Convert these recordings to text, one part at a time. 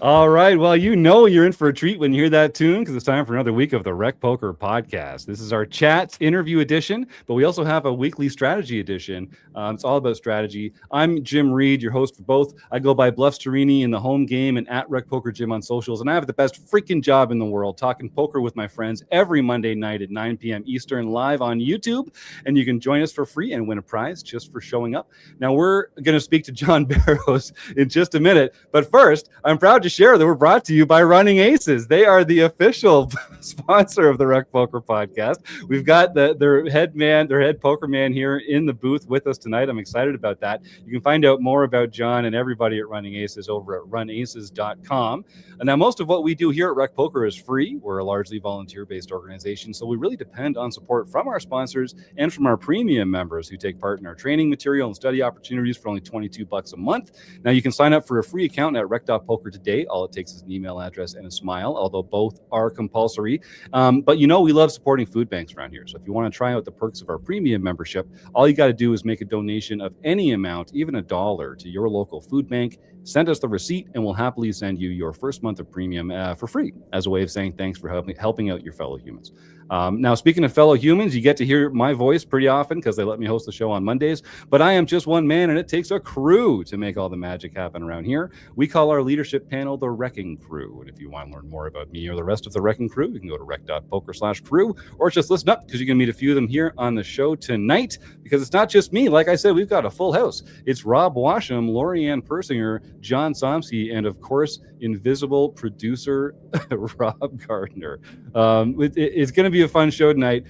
All right. Well, you know you're in for a treat when you hear that tune because it's time for another week of the RecPoker Podcast. This is our chat interview edition, but we also have a weekly strategy edition. It's all about strategy. I'm Jim Reid, your host for both. I go by Bluff Sterini in the home game and at RecPoker Jim on socials, and I have the best freaking job in the world talking poker with my friends every Monday night at 9 p.m. Eastern live on YouTube, and you can join us for free and win a prize just for showing up. Now, we're going to speak to John Barrows in just a minute, but first, I'm proud to share that we're brought to you by Running Aces. They are the official sponsor of the RecPoker Podcast. We've got their head poker man here in the booth with us tonight. I'm excited about that. You can find out more about John and everybody at Running Aces over at runaces.com. And now most of what we do here at RecPoker is free. We're a largely volunteer-based organization, so we really depend on support from our sponsors and from our premium members who take part in our training material and study opportunities for only $22 a month. Now you can sign up for a free account at rec.poker today. All it takes is an email address and a smile, although both are compulsory. But you know we love supporting food banks around here. So if you want to try out the perks of our premium membership, all you got to do is make a donation of any amount, even $1, to your local food bank. Send us the receipt, and we'll happily send you your first month of premium for free as a way of saying thanks for helping out your fellow humans. Now, speaking of fellow humans, you get to hear my voice pretty often because they let me host the show on Mondays. But I am just one man, and it takes a crew to make all the magic happen around here. We call our leadership panel the RECing Crew. And if you want to learn more about me or the rest of the RECing Crew, you can go to rec.poker/crew or just listen up because you can meet a few of them here on the show tonight. Because it's not just me. Like I said, we've got a full house. It's Rob Washam, Lorianne Persinger, John Somsky, and of course, invisible producer Rob Gardner. It's going to be a fun show tonight.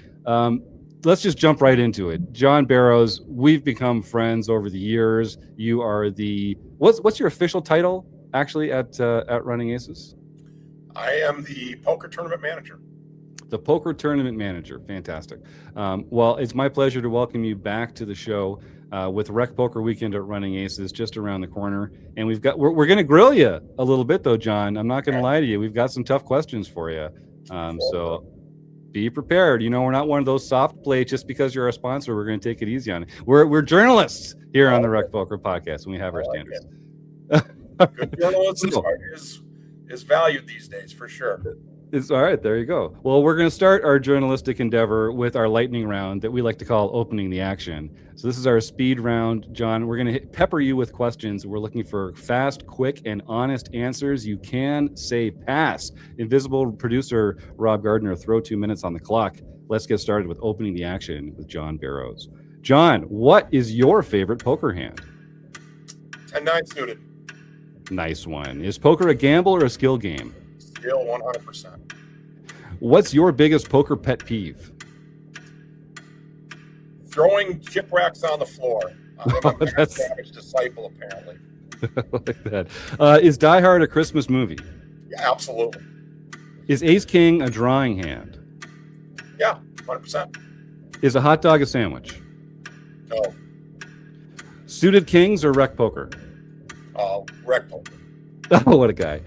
Let's just jump right into it. John Barrows, we've become friends over the years. You are the what's your official title actually at Running Aces? I am the poker tournament manager. The poker tournament manager. Fantastic. Well, it's my pleasure to welcome you back to the show with RecPoker Weekend at Running Aces just around the corner. And we're going to grill you a little bit, though, John. I'm not going to lie to you. We've got some tough questions for you. So be prepared. You know, we're not one of those soft play just because you're a sponsor. We're going to take it easy on it. We're journalists here on the RecPoker Podcast, and we have our standards. Good journalism is valued these days, for sure. It's all right. There you go. Well, we're going to start our journalistic endeavor with our lightning round that we like to call opening the action. So this is our speed round, John. We're going to pepper you with questions. We're looking for fast, quick, and honest answers. You can say pass. Invisible producer Rob Gardner, throw 2 minutes on the clock. Let's get started with opening the action with John Barrows. John, what is your favorite poker hand? 10-9 suited. Nice one. Is poker a gamble or a skill game? Skill 100%. What's your biggest poker pet peeve? Throwing shipwrecks on the floor. I'm a That's savage disciple, apparently. like that. Is Die Hard a Christmas movie? Yeah, absolutely. Is Ace King a drawing hand? Yeah, 100%. Is a hot dog a sandwich? No. Suited kings or rec poker? Rec poker. Oh, what a guy.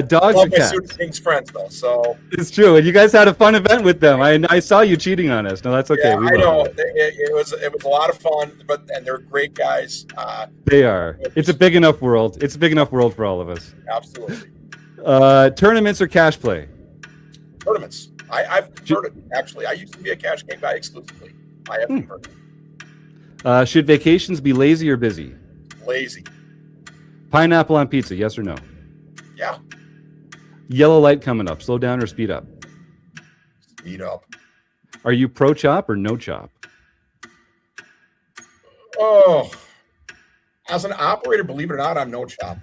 Dogs Love or my cats? Suited Kings friends, though, so. It's true. And you guys had a fun event with them. I saw you cheating on us. No, that's okay. Yeah, We I know. love it. It was a lot of fun, and they're great guys. They are. It's a big enough world. It's a big enough world for all of us. Absolutely. Tournaments or cash play? Tournaments. I've converted, actually. I used to be a cash game guy exclusively. I have converted. Should vacations be lazy or busy? Lazy. Pineapple on pizza, yes or no? Yeah. Yellow light coming up, slow down or speed up? Speed up. Are you pro chop or no chop? Oh, as an operator, believe it or not, I'm no chop.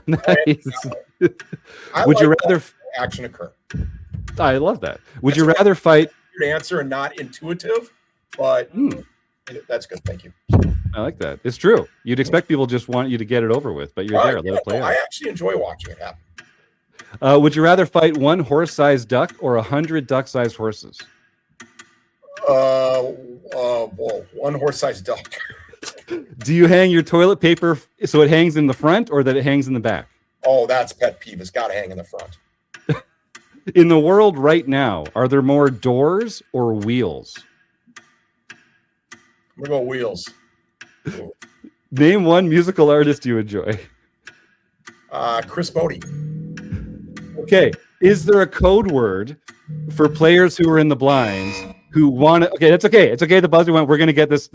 Nice. Would you rather action occur? I love that. Would you rather fight? Your answer and not intuitive, but that's good. Thank you. I like that. It's true. You'd expect people just want you to get it over with, but you're there. Let it play out. I actually enjoy watching it happen. Would you rather fight one horse-sized duck or 100 duck-sized horses? One horse-sized duck. Do you hang your toilet paper so it hangs in the front or that it hangs in the back? Oh, that's pet peeve. It's got to hang in the front. In the world right now, are there more doors or wheels? I'm going to go wheels. Name one musical artist you enjoy. Chris Bodie. Okay. Is there a code word for players who are in the blinds who want to? Okay, that's okay. It's okay. The buzzer went. We're gonna get this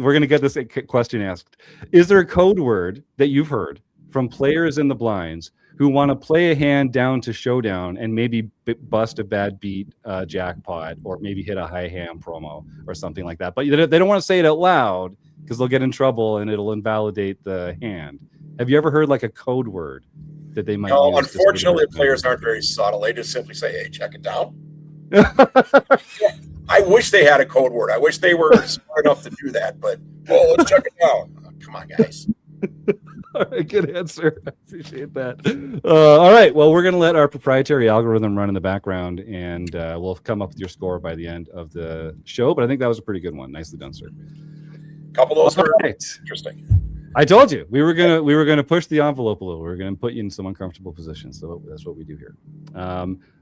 question asked. Is there a code word that you've heard from players in the blinds who want to play a hand down to showdown and maybe bust a bad beat jackpot, or maybe hit a high hand promo or something like that? But they don't want to say it out loud because they'll get in trouble and it'll invalidate the hand. Have you ever heard like a code word that they might use? Unfortunately, players aren't very subtle. They just simply say, "Hey, check it down." I wish they had a code word. I wish they were smart enough to do that. But let's check it down. Oh, come on, guys. All right, good answer. I appreciate that. All right, well, we're going to let our proprietary algorithm run in the background, and we'll come up with your score by the end of the show. But I think that was a pretty good one. Nicely done, sir. A couple of those were interesting. I told you we were gonna push the envelope a little. We were gonna put you in some uncomfortable positions. So that's what we do here.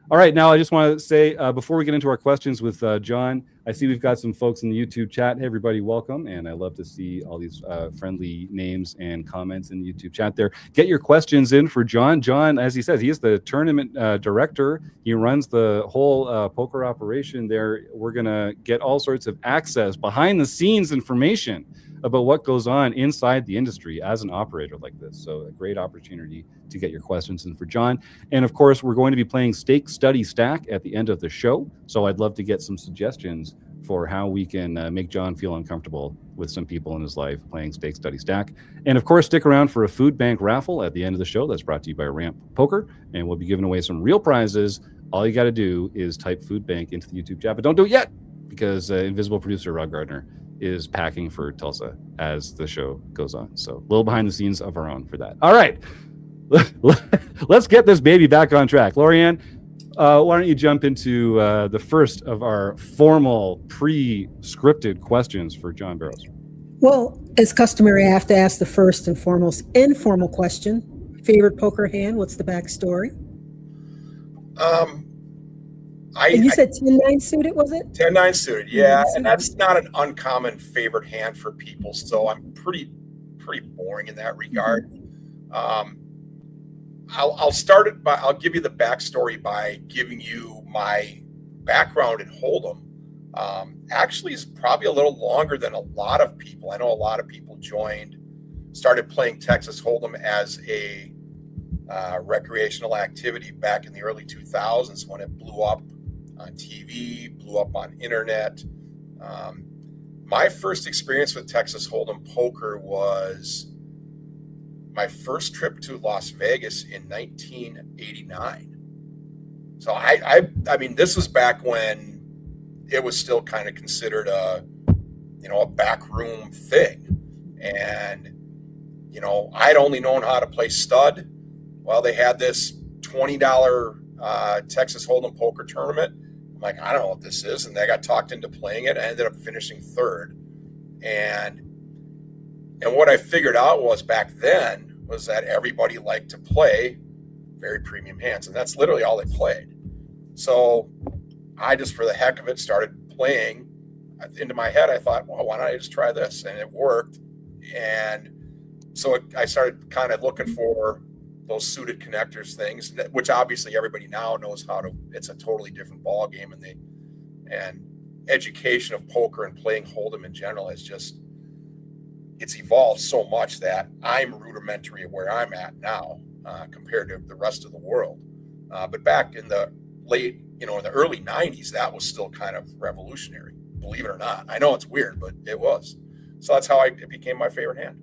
All right, now I just want to say before we get into our questions with John, I see we've got some folks in the YouTube chat. Hey, everybody, welcome, and I love to see all these friendly names and comments in the YouTube chat there. Get your questions in for John. John, as he says, he is the tournament director. He runs the whole poker operation there. We're gonna get all sorts of access, behind the scenes information about what goes on inside the industry as an operator like this. So a great opportunity to get your questions in for John. And of course, we're going to be playing Stake, Study, Stack at the end of the show. So I'd love to get some suggestions for how we can make John feel uncomfortable with some people in his life playing Stake, Study, Stack. And of course, stick around for a food bank raffle at the end of the show. That's brought to you by Ramp Poker. And we'll be giving away some real prizes. All you got to do is type food bank into the YouTube chat, but don't do it yet because invisible producer Rod Gardner is packing for Tulsa as the show goes on. So a little behind the scenes of our own for that. All right, let's get this baby back on track. Lorianne, why don't you jump into the first of our formal pre-scripted questions for John Barrows? Well, as customary, I have to ask the first and foremost informal question. Favorite poker hand? What's the backstory? And you said 10-9 suited, was it? 10-9 suited, yeah. And that's not an uncommon favorite hand for people. So I'm pretty boring in that regard. I'll start it by, I'll give you the backstory by giving you my background in Hold'em. Actually, is probably a little longer than a lot of people. I know a lot of people started playing Texas Hold'em as a recreational activity back in the early 2000s when it blew up on TV, blew up on internet. My first experience with Texas Hold'em poker was my first trip to Las Vegas in 1989. So I mean, this was back when it was still kind of considered a backroom thing. And, I'd only known how to play stud. Well, they had this $20 Texas Hold'em poker tournament. I'm like, I don't know what this is. And I got talked into playing it. I ended up finishing third. And what I figured out was back then was that everybody liked to play very premium hands. And that's literally all they played. So I just, for the heck of it, started playing. Into my head, I thought, well, why don't I just try this? And it worked. And so I started kind of looking for those suited connectors things, which obviously everybody now knows how to. It's a totally different ball game, and education of poker and playing Hold'em in general is just, it's evolved so much that I'm rudimentary of where I'm at now compared to the rest of the world. But back in the late, in the early 90s, that was still kind of revolutionary, believe it or not. I know it's weird, but it was. So that's how it became my favorite hand.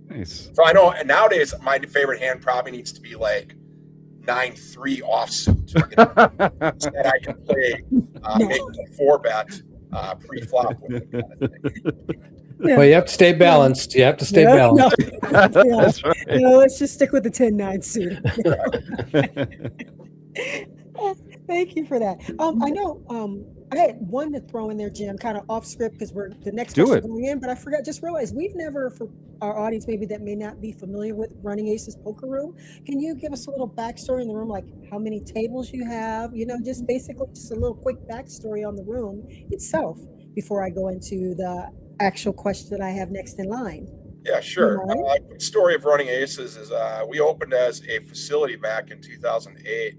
Nice. So I know, and nowadays my favorite hand probably needs to be like 9-3 offsuit. That I can play, make a 4-bet pre-flop with. Kind of thing. Yeah. Well, you have to stay balanced. You have to stay balanced. That's right. Let's just stick with the 10-9 suit. Thank you for that. I know I had one to throw in there, Jim, kind of off script because we're the next question going in, but I just realized we've never, for our audience maybe that may not be familiar with Running Aces Poker Room, can you give us a little backstory in the room, like how many tables you have, just basically just a little quick backstory on the room itself before I go into the actual question that I have next in line. Yeah, sure. You Quick story of running aces is we opened as a facility back in 2008,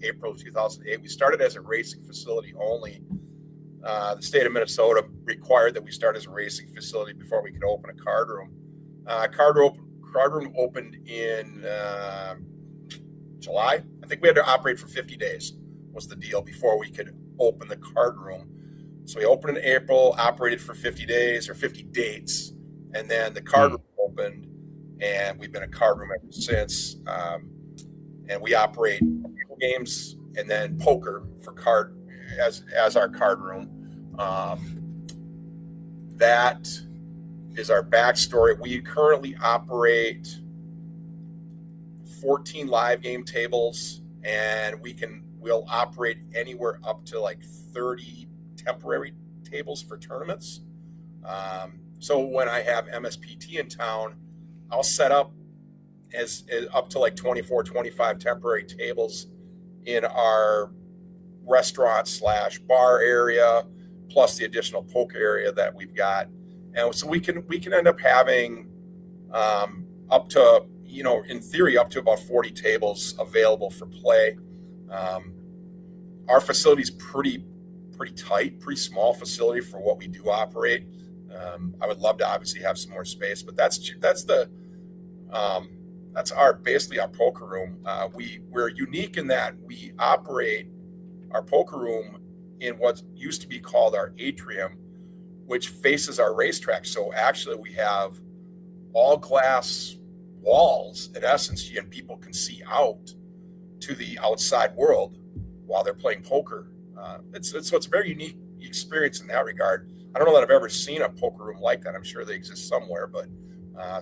April of 2008. We started as a racing facility only. The state of Minnesota required that we start as a racing facility before we could open a card room. Card room opened in July. I think we had to operate for 50 days was the deal before we could open the card room. So we opened in April, operated for 50 days or 50 dates, and then the card room opened, and we've been a card room ever since. And we operate table games and then poker for card as our card room. That is our backstory. We currently operate 14 live game tables, and we'll operate anywhere up to like 30 temporary tables for tournaments. So when I have MSPT in town, I'll set up as up to like 24, 25 temporary tables in our restaurant/bar area, plus the additional poker area that we've got. And so we can end up having up to, in theory, up to about 40 tables available for play. Our facility's pretty tight, pretty small facility for what we do operate. I would love to obviously have some more space, but that's basically our poker room. We're unique in that we operate our poker room in what used to be called our atrium, which faces our racetrack. So actually we have all glass walls in essence, and people can see out to the outside world while they're playing poker. So it's a very unique experience in that regard. I don't know that I've ever seen a poker room like that. I'm sure they exist somewhere, but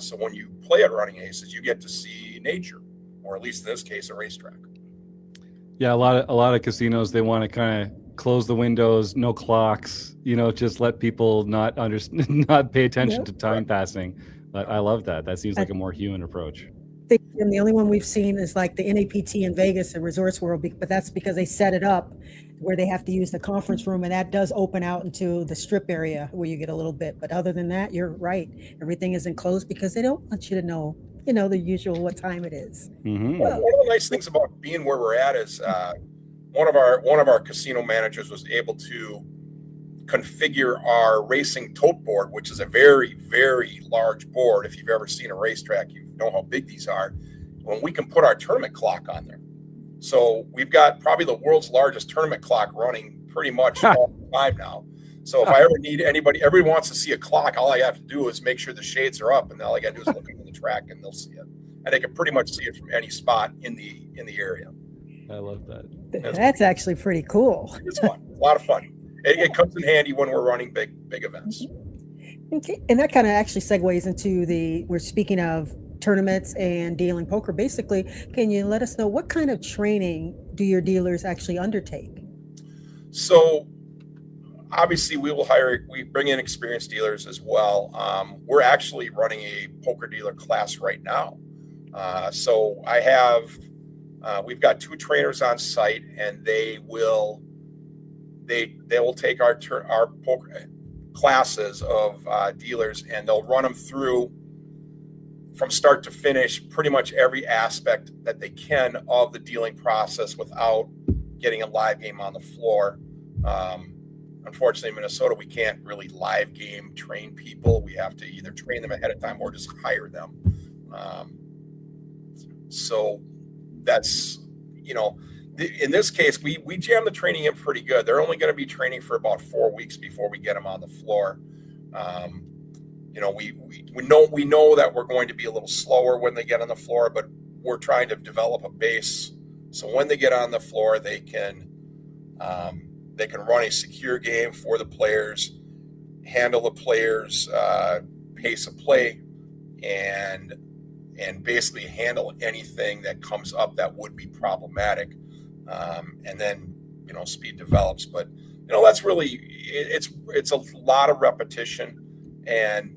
so when you play at Running Aces, you get to see nature, or at least in this case, a racetrack. Yeah, a lot of casinos, they want to kind of close the windows, no clocks, just let people not pay attention to time passing. But I love that. That seems like a more human approach. And the only one we've seen is like the NAPT in Vegas and Resorts World, but that's because they set it up where they have to use the conference room, and that does open out into the strip area where you get a little bit. But other than that, you're right. Everything is enclosed because they don't want you to know, the usual what time it is. Mm-hmm. Well, one of the nice things about being where we're at is one of our casino managers was able to configure our racing tote board, which is a very, very large board. If you've ever seen a racetrack, you know how big these are. When we can put our tournament clock on there. So we've got probably the world's largest tournament clock running pretty much all the time now. So if I ever need everybody wants to see a clock, all I have to do is make sure the shades are up, and all I got to do is look at the track and they'll see it. And they can pretty much see it from any spot in the area. I love that. That's actually pretty cool. It's fun. A lot of fun. It comes in handy when we're running big events. Okay. And that kind of actually segues into we're speaking of tournaments and dealing poker. Basically, can you let us know what kind of training do your dealers actually undertake? So obviously we bring in experienced dealers as well. We're actually running a poker dealer class right now. So we've got 2 trainers on site, and they will take our poker classes of dealers, and they'll run them through from start to finish, pretty much every aspect that they can of the dealing process without getting a live game on the floor. Unfortunately, in Minnesota, we can't really live game train people. We have to either train them ahead of time or just hire them. So that's, in this case, we jam the training in pretty good. They're only going to be training for about 4 weeks before we get them on the floor. We know that we're going to be a little slower when they get on the floor, but we're trying to develop a base so when they get on the floor, they can run a secure game for the players, handle the players' pace of play, and basically handle anything that comes up that would be problematic. And then, speed develops. But, that's really, it's a lot of repetition. And,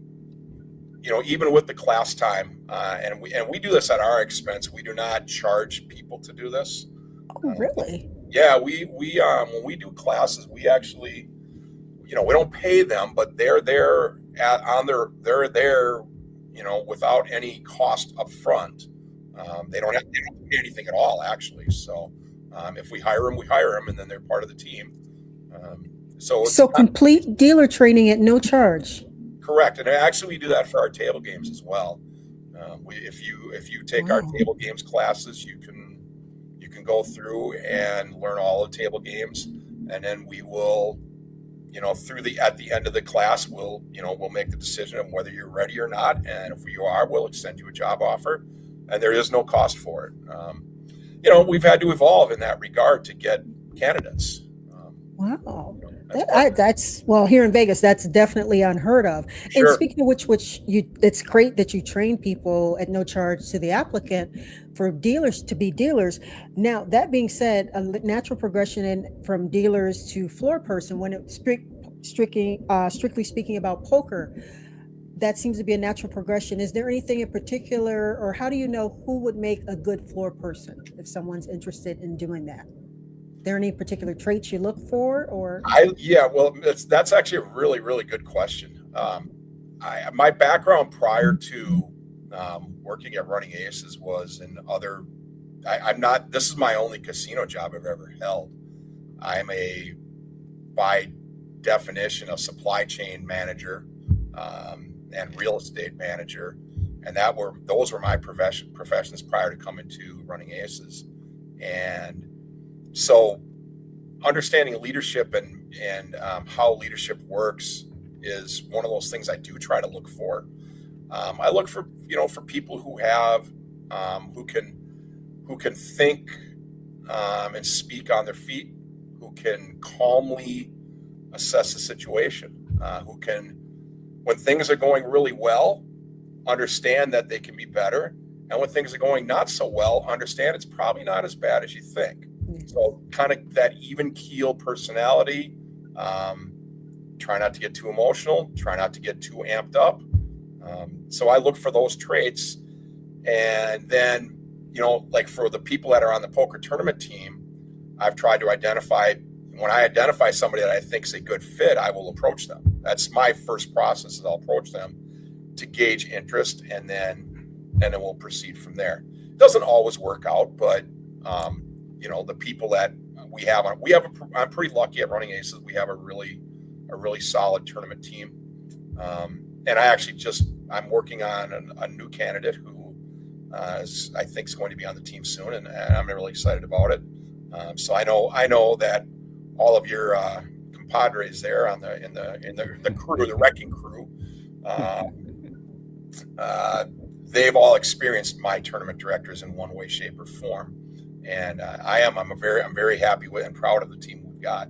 even with the class time, and we do this at our expense. We do not charge people to do this. Oh, really? Yeah, we when we do classes, we actually, we don't pay them, but they're there without any cost up front. They don't have to pay anything at all, actually. So if we hire them, and then they're part of the team. So complete dealer training at no charge. Correct. And actually we do that for our table games as well. If you take our table games classes, you can go through and learn all the table games, and then we will, at the end of the class, we'll make the decision of whether you're ready or not. And if you are, we'll extend you a job offer, and there is no cost for it. We've had to evolve in that regard to get candidates. Wow. That's here in Vegas, that's definitely unheard of. Sure. And speaking of which it's great that you train people at no charge to the applicant for dealers to be dealers. Now, that being said, a natural progression from dealers to floor person, when it's strictly speaking about poker, that seems to be a natural progression. Is there anything in particular, or how do you know who would make a good floor person if someone's interested in doing that? There any particular traits you look for, or? That's actually a really, really good question. My background prior to working at Running Aces was in other. This is my only casino job I've ever held. I'm by definition, a supply chain manager and real estate manager, and those were my professions prior to coming to Running Aces, and so understanding leadership and how leadership works is one of those things I do try to look for. I look for people who have who can think and speak on their feet, who can calmly assess the situation, who can, when things are going really well, understand that they can be better, and when things are going not so well, understand it's probably not as bad as you think. So kind of that even keel personality, try not to get too emotional, try not to get too amped up. So I look for those traits. And then, like for the people that are on the poker tournament team, I've tried to when I identify somebody that I think is a good fit, I will approach them. That's my first process, is I'll approach them to gauge interest, and then we'll proceed from there. It doesn't always work out, but the people that I'm pretty lucky at Running Aces. We have a really solid tournament team. And I'm working on a new candidate who I think is going to be on the team soon, and I'm really excited about it. So I know that all of your compadres there in the crew, the RECing Crew, they've all experienced my tournament directors in one way, shape, or form. And I'm very happy with and proud of the team we've got.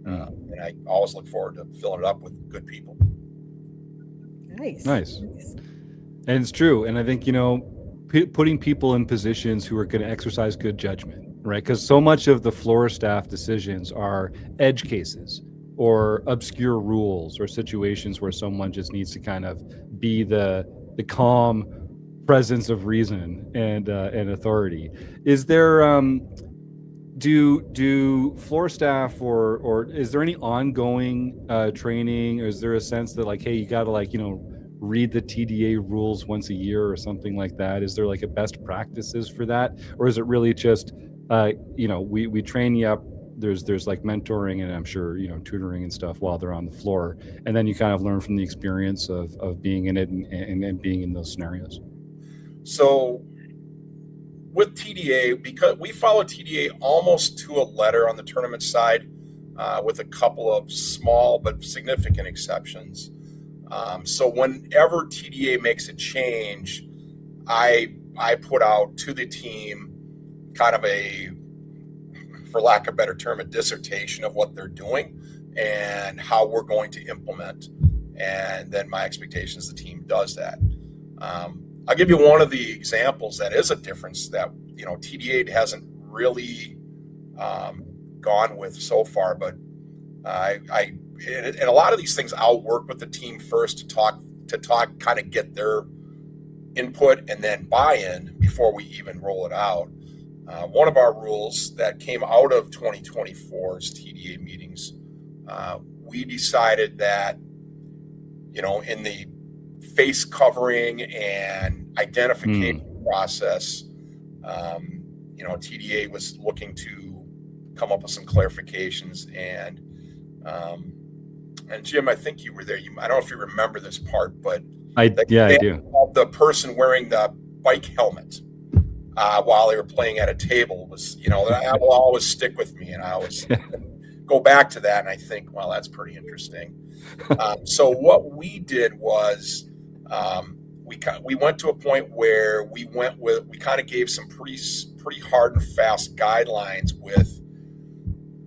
And I always look forward to filling it up with good people. Nice. And it's true. And I think, putting people in positions who are going to exercise good judgment, right? Because so much of the floor staff decisions are edge cases or obscure rules or situations where someone just needs to kind of be the calm presence of reason and authority. Is there do floor staff or is there any ongoing training, or is there a sense that like, hey, you got to read the TDA rules once a year or something like that? Is there like a best practices for that, or is it really just we train you up? There's like mentoring and I'm sure tutoring and stuff while they're on the floor, and then you kind of learn from the experience of being in it and being in those scenarios. So with TDA, because we follow TDA almost to a letter on the tournament side, with a couple of small but significant exceptions. So whenever TDA makes a change, I put out to the team kind of for lack of a better term, a dissertation of what they're doing and how we're going to implement. And then my expectation is the team does that. I'll give you one of the examples that is a difference that, TDA hasn't really gone with so far, but and a lot of these things I'll work with the team first to talk, kind of get their input and then buy-in before we even roll it out. One of our rules that came out of 2024's TDA meetings, we decided that, in the face covering and identification process, TDA was looking to come up with some clarifications, and Jim, I think you were there. I don't know if you remember this part, but I do. The person wearing the bike helmet while they were playing at a table was, that will always stick with me, and I always go back to that, and I think, well, that's pretty interesting. So what we did was we went to a point where we kind of gave some pretty hard and fast guidelines with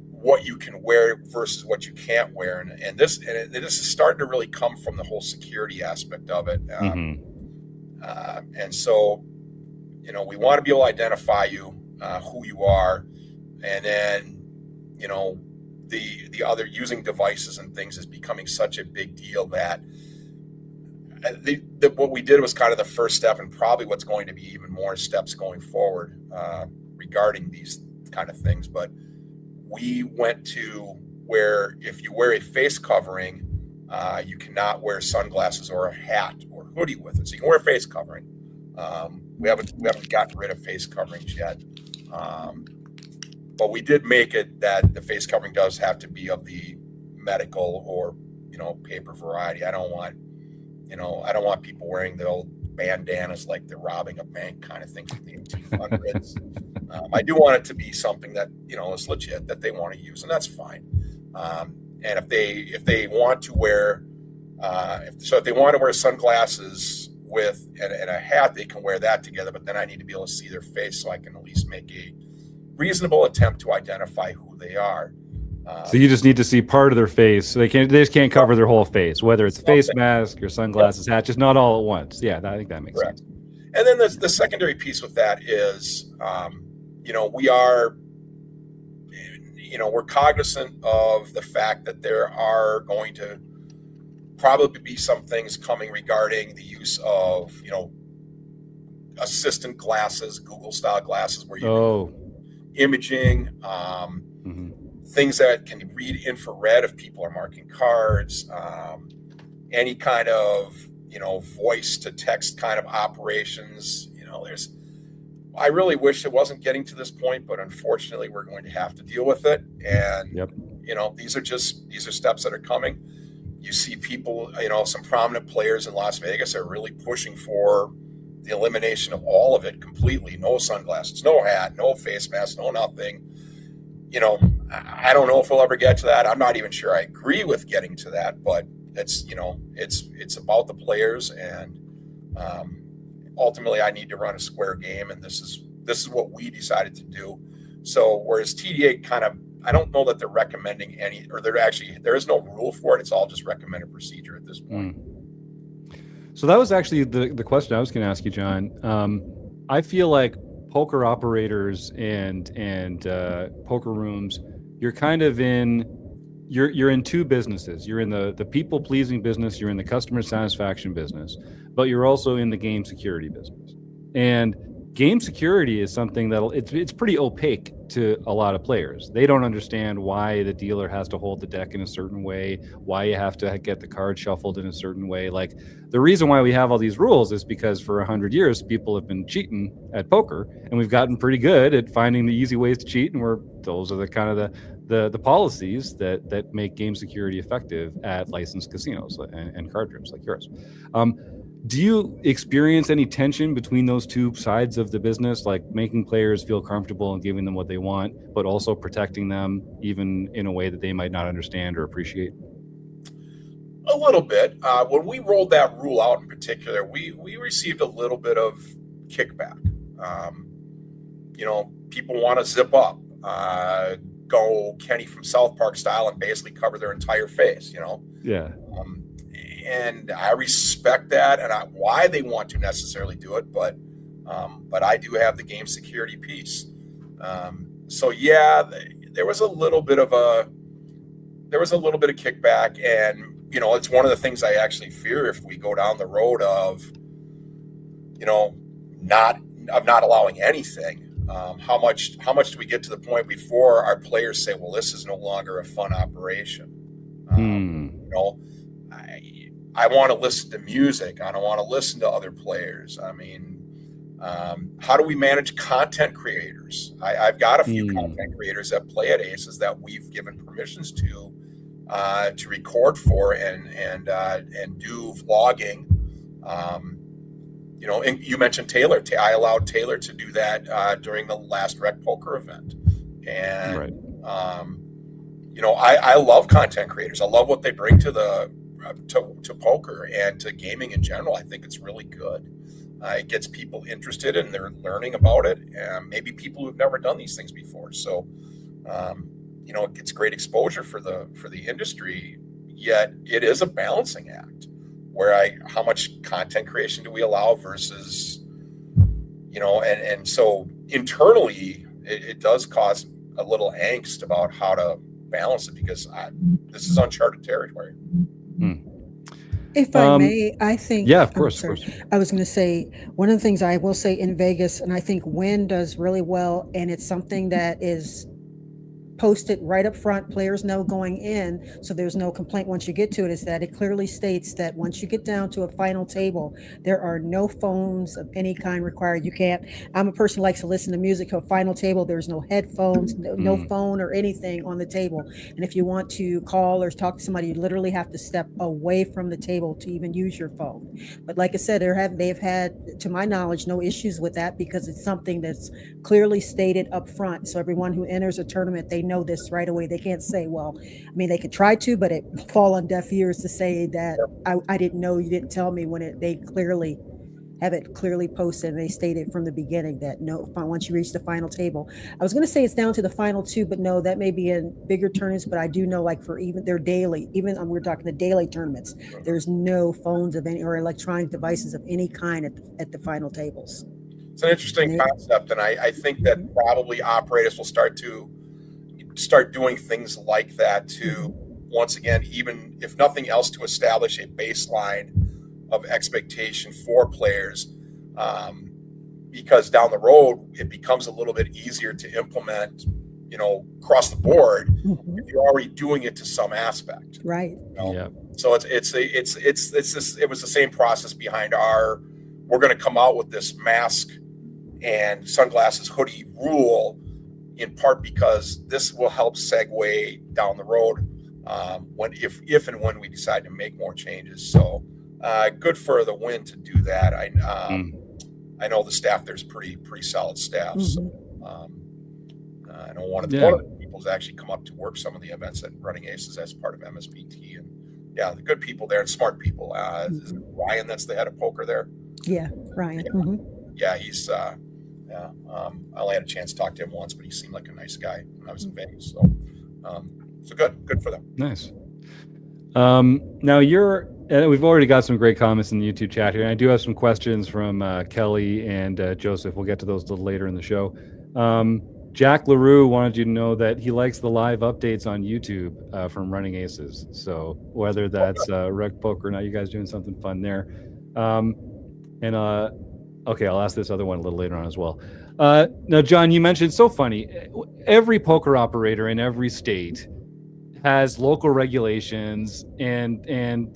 what you can wear versus what you can't wear, and this is starting to really come from the whole security aspect of it. And so, we want to be able to identify you, who you are, and then, the other using devices and things is becoming such a big deal that what we did was kind of the first step, and probably what's going to be even more steps going forward regarding these kind of things. But we went to where if you wear a face covering, you cannot wear sunglasses or a hat or hoodie with it. So you can wear a face covering. We haven't gotten rid of face coverings yet, but we did make it that the face covering does have to be of the medical or paper variety. I don't want people wearing the old bandanas like they're robbing a bank kind of thing from the 1800s. I do want it to be something that is legit, that they want to use, and that's fine. And if they want to wear, if they want to wear sunglasses with and a hat, they can wear that together. But then I need to be able to see their face, so I can at least make a reasonable attempt to identify who they are. So you just need to see part of their face. So they just can't cover their whole face, whether it's a face mask or sunglasses, hat, just not all at once. Yeah, I think that makes sense. And then the secondary piece with that is, we are, we're cognizant of the fact that there are going to probably be some things coming regarding the use of, assistant glasses, Google style glasses, where you can imaging, things that can read infrared if people are marking cards, any kind of, voice to text kind of operations. I really wish it wasn't getting to this point, but unfortunately we're going to have to deal with it. And, these are steps that are coming. You see people, some prominent players in Las Vegas are really pushing for the elimination of all of it completely. No sunglasses, no hat, no face mask, no nothing. I don't know if we'll ever get to that. I'm not even sure I agree with getting to that, but it's about the players, and ultimately I need to run a square game, and this is what we decided to do. So whereas TDA kind of, I don't know that they're recommending any, or there is no rule for it. It's all just recommended procedure at this point. So that was actually the question I was going to ask you, John. I feel like poker operators and poker rooms, you're kind of you're in two businesses. You're in the people pleasing business, you're in the customer satisfaction business, but you're also in the game security business. And game security is something it's pretty opaque to a lot of players. They don't understand why the dealer has to hold the deck in a certain way, why you have to get the card shuffled in a certain way. Like, the reason why we have all these rules is because for 100 years, people have been cheating at poker, and we've gotten pretty good at finding the easy ways to cheat. And those are the kind of the policies that make game security effective at licensed casinos and card rooms like yours. Do you experience any tension between those two sides of the business, like making players feel comfortable and giving them what they want, but also protecting them even in a way that they might not understand or appreciate? A little bit. When we rolled that rule out in particular, we received a little bit of kickback. People want to zip up, go Kenny from South Park style and basically cover their entire face, Yeah. And I respect that, and why they want to necessarily do it, but I do have the game security piece. So yeah, there was a little bit of kickback, and it's one of the things I actually fear if we go down the road of not allowing anything. How much do we get to the point before our players say, well, this is no longer a fun operation? I want to listen to music. I don't want to listen to other players. I mean, how do we manage content creators? I've got a few content creators that play at Aces that we've given permissions to record for and do vlogging. And you mentioned Taylor. I allowed Taylor to do that during the last RecPoker event, and I love content creators. I love what they bring to the to poker and to gaming in general. I think it's really good. It gets people interested and they're learning about it, and maybe people who've never done these things before. So, it gets great exposure for the industry. Yet it is a balancing act where how much content creation do we allow versus, and so internally it does cause a little angst about how to balance it, because this is uncharted territory. If I may, I think... Yeah, of course. I was going to say, one of the things I will say in Vegas, and I think Wynn does really well, and it's something that is posted right up front, players know going in, so there's no complaint once you get to it, is that it clearly states that once you get down to a final table, there are no phones of any kind required. You can't... I'm a person who likes to listen to music. To a final table, there's no headphones, no phone or anything on the table. And if you want to call or talk to somebody, you literally have to step away from the table to even use your phone. But like I said, they've had, to my knowledge, no issues with that, because it's something that's clearly stated up front. So everyone who enters a tournament, they know this right away. They can't say, well, I mean, they could try to, but it fall on deaf ears to say that I didn't know, you didn't tell me, when they clearly have it clearly posted, and they stated from the beginning that no, once you reach the final table. I was going to say it's down to the final two, but no, that may be in bigger tournaments. But I do know, like, for even their daily, we're talking the daily tournaments, there's no phones of any or electronic devices of any kind at the final tables. It's an interesting concept, and I think that probably operators will start doing things like that to, once again, even if nothing else, to establish a baseline of expectation for players, because down the road it becomes a little bit easier to implement, across the board if you're already doing it to some aspect. Right. So it was the same process behind we're going to come out with this mask and sunglasses hoodie rule, in part because this will help segue down the road if and when we decide to make more changes. So good for the Wynn to do that. I know the staff there's pretty solid staff. So I know one of the people has actually come up to work some of the events at Running Aces as part of MSPT, and the good people there and smart people. Is it Ryan that's the head of poker there? Yeah, Ryan. He's I only had a chance to talk to him once, but he seemed like a nice guy when I was in Vegas. So good for them. Nice. Now we've already got some great comments in the YouTube chat here, and I do have some questions from Kelly and Joseph. We'll get to those a little later in the show. Jack LaRue wanted you to know that he likes the live updates on YouTube from Running Aces. So whether that's RecPoker or not, you guys doing something fun there. Okay, I'll ask this other one a little later on as well. Now, John, you mentioned, so funny, every poker operator in every state has local regulations, and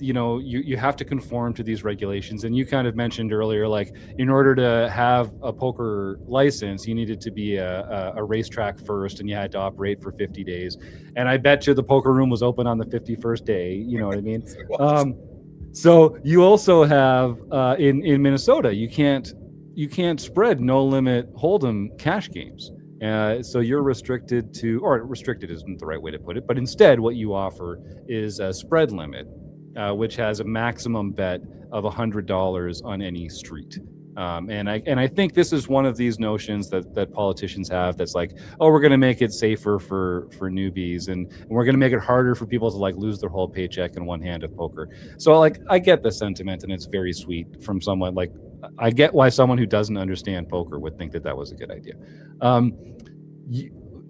you have to conform to these regulations. And you kind of mentioned earlier, like, in order to have a poker license, you needed to be a racetrack first, and you had to operate for 50 days. And I bet you the poker room was open on the 51st day. You know what I mean? So you also have in Minnesota, you can't spread no limit hold'em cash games. So you're restricted to, or restricted isn't the right way to put it, but instead what you offer is a spread limit, which has a maximum bet of $100 on any street. And I think this is one of these notions that politicians have, that's like, oh, we're going to make it safer for newbies, and we're going to make it harder for people to like lose their whole paycheck in one hand of poker. So like, I get the sentiment, and it's very sweet from someone like, I get why someone who doesn't understand poker would think that was a good idea.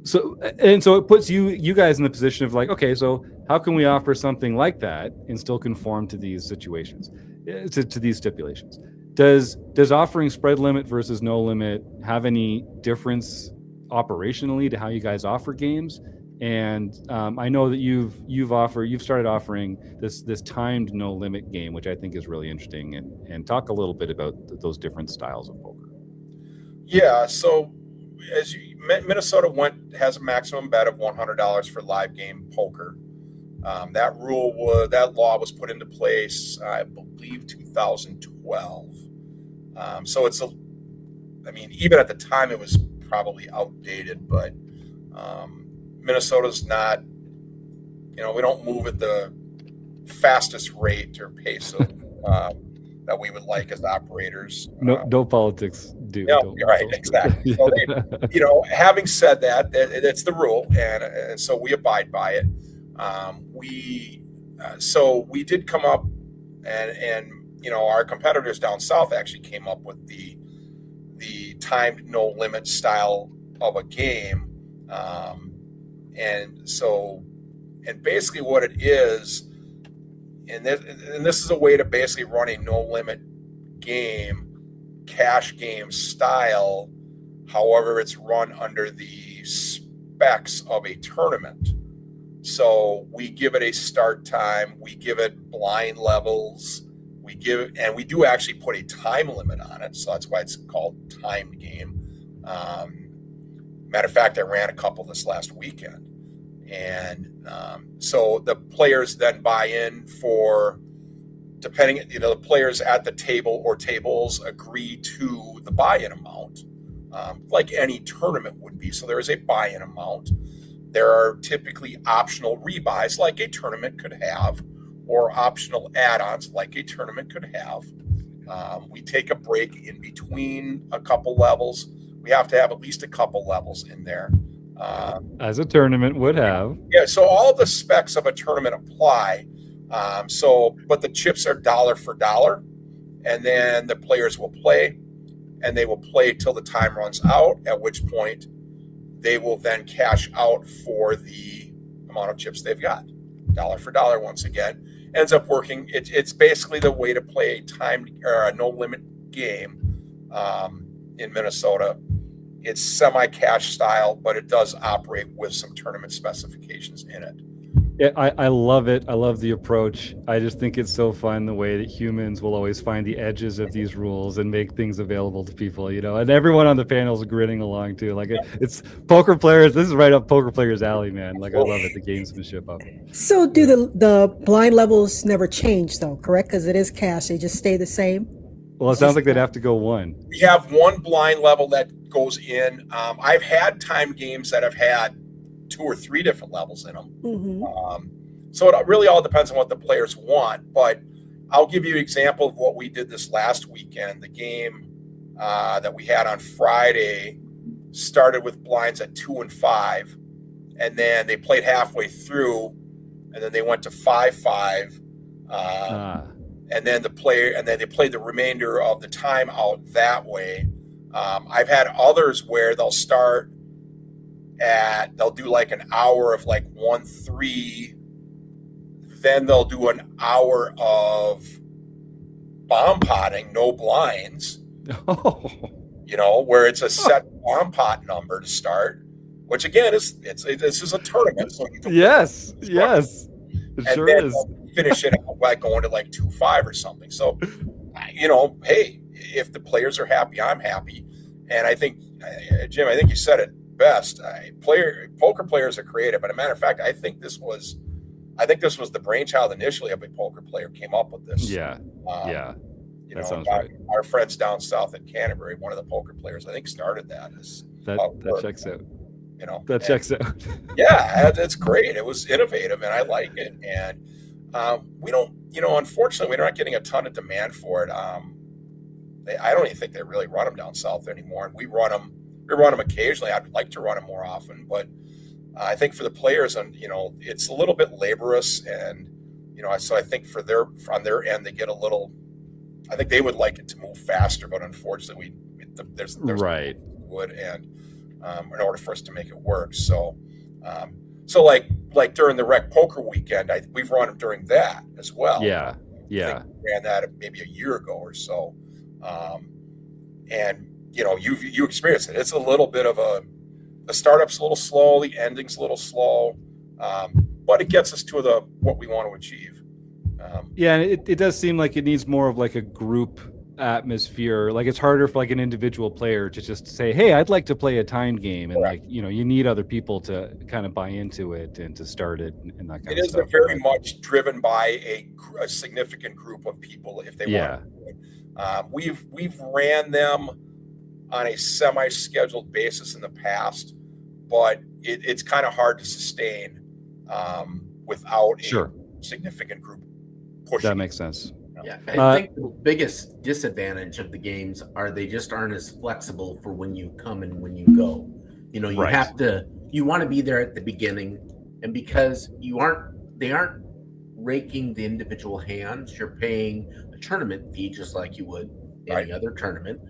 So it puts you guys in the position of like, okay, so how can we offer something like that and still conform to these situations, to these stipulations? Does offering spread limit versus no limit have any difference operationally to how you guys offer games? And I know that you've started offering this timed no limit game, which I think is really interesting. And talk a little bit about those different styles of poker. Yeah. So Minnesota has a maximum bet of $100 for live game poker. That law was put into place, I believe, 2012. So even at the time it was probably outdated, but Minnesota's not, we don't move at the fastest rate or pace of that we would like as operators. No politics do. No, you're right, exactly. So having said that, that's the rule, and so we abide by it. We did come up, and our competitors down south actually came up with the timed no limit style of a game, and basically what it is, and this is a way to basically run a no limit game, cash game style. However, it's run under the specs of a tournament. So we give it a start time, we give it blind levels, and we do actually put a time limit on it. So that's why it's called timed game. Matter of fact, I ran a couple this last weekend. And so the players then buy in for, depending, the players at the table or tables agree to the buy-in amount, like any tournament would be. So there is a buy-in amount. There are typically optional rebuys like a tournament could have, or optional add-ons like a tournament could have. We take a break in between a couple levels. We have to have at least a couple levels in there. As a tournament would have. Yeah, so all the specs of a tournament apply. But the chips are dollar for dollar, and then the players will play, and they will play till the time runs out, at which point they will then cash out for the amount of chips they've got. Dollar for dollar, once again. Ends up working. It's basically the way to play a timed or a no limit game in Minnesota. It's semi-cash style, but it does operate with some tournament specifications in it. Yeah, I love it. I love the approach. I just think it's so fun the way that humans will always find the edges of these rules and make things available to people, and everyone on the panel is grinning along too. Like it's poker players. This is right up poker players' alley, man. Like I love it, the gamesmanship of it. So do the blind levels never change though, correct? Because it is cash. They just stay the same? Well, it sounds like they'd have to go one. We have one blind level that goes in. I've had time games that have had 2 or 3 different levels in them. Mm-hmm. So it really all depends on what the players want. But I'll give you an example of what we did this last weekend. The game that we had on Friday started with blinds at 2 and 5, and then they played halfway through, and then they went to 5-5. And then they played the remainder of the time out that way. I've had others where they'll do like an hour of like 1-3, then they'll do an hour of bomb potting, no blinds. Where it's a set bomb pot number to start, which again this is a tournament. So yes, it sure is. Finish it out by going to like 2-5 or something. So, hey, if the players are happy, I'm happy. And I think, Jim, you said it best. Poker players are creative. And a matter of fact, I think this was the brainchild initially of a poker player came up with this. Yeah. That sounds right. Our friends down south at Canterbury, one of the poker players, I think started that. That checks out. Checks out. Yeah, it's great. It was innovative, and I like it. And we don't, unfortunately, we're not getting a ton of demand for it. I don't even think they really run them down south anymore. And we run them occasionally. I'd like to run them more often, but I think for the players, and it's a little bit laborious, and so I think on their end, they get a little. I think they would like it to move faster, but unfortunately, there's right wood, and in order for us to make it work, so like during the RecPoker weekend, we've run them during that as well. Yeah. We ran that maybe a year ago or so, and you experienced it. It's a little bit of the startup's a little slow, the ending's a little slow, but it gets us to what we want to achieve. Yeah, and it does seem like it needs more of like a group atmosphere. Like it's harder for like an individual player to just say, hey, I'd like to play a timed game, and like, you know, you need other people to kind of buy into it and to start it and that kind of stuff. It is very much driven by a significant group of people if they want to do it. We've ran them on a semi-scheduled basis in the past, but it's kind of hard to sustain without a significant group pushing. That makes sense. Yeah, I think the biggest disadvantage of the games are they just aren't as flexible for when you come and when you go. You know, you want to be there at the beginning, and because they aren't raking the individual hands, you're paying a tournament fee just like you would any other tournament.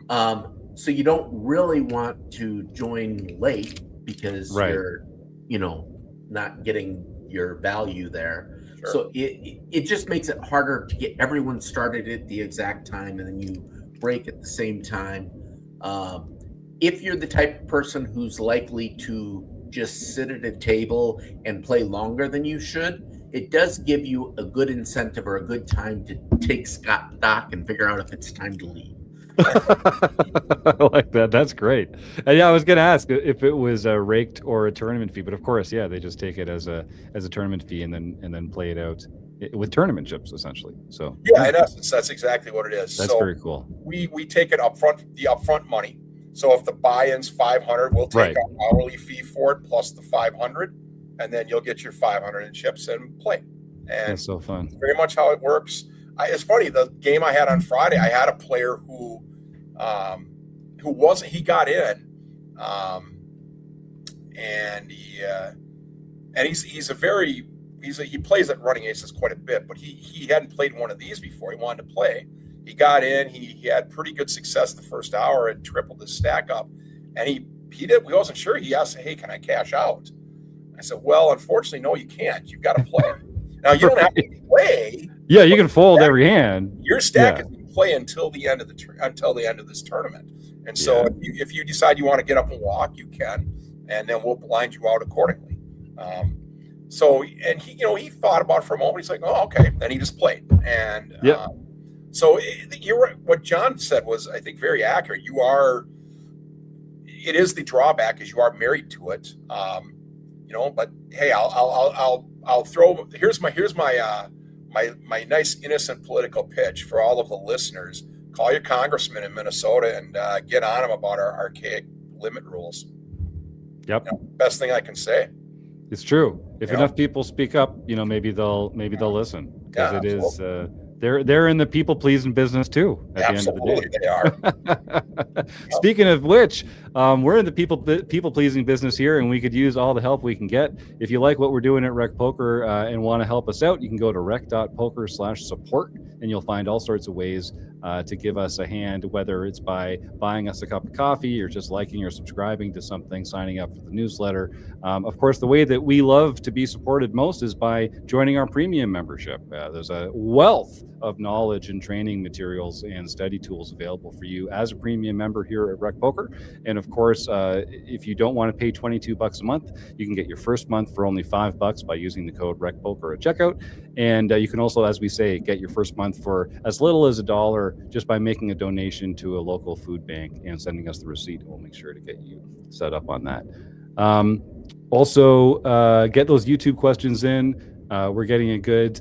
So you don't really want to join late because you're, you know, not getting your value there. Sure. So it just makes it harder to get everyone started at the exact time, and then you break at the same time. If you're the type of person who's likely to just sit at a table and play longer than you should, it does give you a good incentive or a good time to take stock and figure out if it's time to leave. I like that. That's great. And yeah, I was going to ask if it was raked or a tournament fee, but of course, yeah, they just take it as a tournament fee and then play it out with tournament chips essentially. So yeah, in essence, that's exactly what it is. That's very cool. We take it the upfront money. So if the buy-in's $500, we'll take an hourly fee for it plus the $500, and then you'll get your $500 in chips and play. And that's so fun. Very much how it works. It's funny, the game I had on Friday, I had a player who wasn't, he got in, and he plays at running aces quite a bit, but he hadn't played one of these before. He wanted to play. He got in, he had pretty good success the first hour and tripled his stack up, and he wasn't sure. He asked, hey, can I cash out? I said, well, unfortunately, no, you can't. You've got to play. Now, you don't have to play. Yeah, you can fold every hand. Your stack is going to play until the end of this tournament. And so if you decide you want to get up and walk, you can, and then we'll blind you out accordingly. And he thought about it for a moment. He's like, oh, okay. Then he just played. And so you're right. What John said was, I think, very accurate. It is the drawback is you are married to it. But hey, I'll throw, here's my nice innocent political pitch for all of the listeners. Call your congressman in Minnesota and get on him about our archaic limit rules. Yep. Best thing I can say. It's true. If enough people speak up, maybe they'll listen, because it is they're in the people pleasing business too. Absolutely, the end of the day. They are. Speaking of which, we're in the people pleasing business here, and we could use all the help we can get. If you like what we're doing at RecPoker and want to help us out, you can go to rec.poker/support, and you'll find all sorts of ways to give us a hand, whether it's by buying us a cup of coffee or just liking or subscribing to something, signing up for the newsletter. Of course, the way that we love to be supported most is by joining our premium membership. There's a wealth of knowledge and training materials and study tools available for you as a premium member here at RecPoker. And of course, if you don't want to pay $22 a month, you can get your first month for only $5 by using the code RecPoker at checkout. And you can also, as we say, get your first month for as little as $1 just by making a donation to a local food bank and sending us the receipt. We'll make sure to get you set up on that. Also, get those YouTube questions in. We're getting a good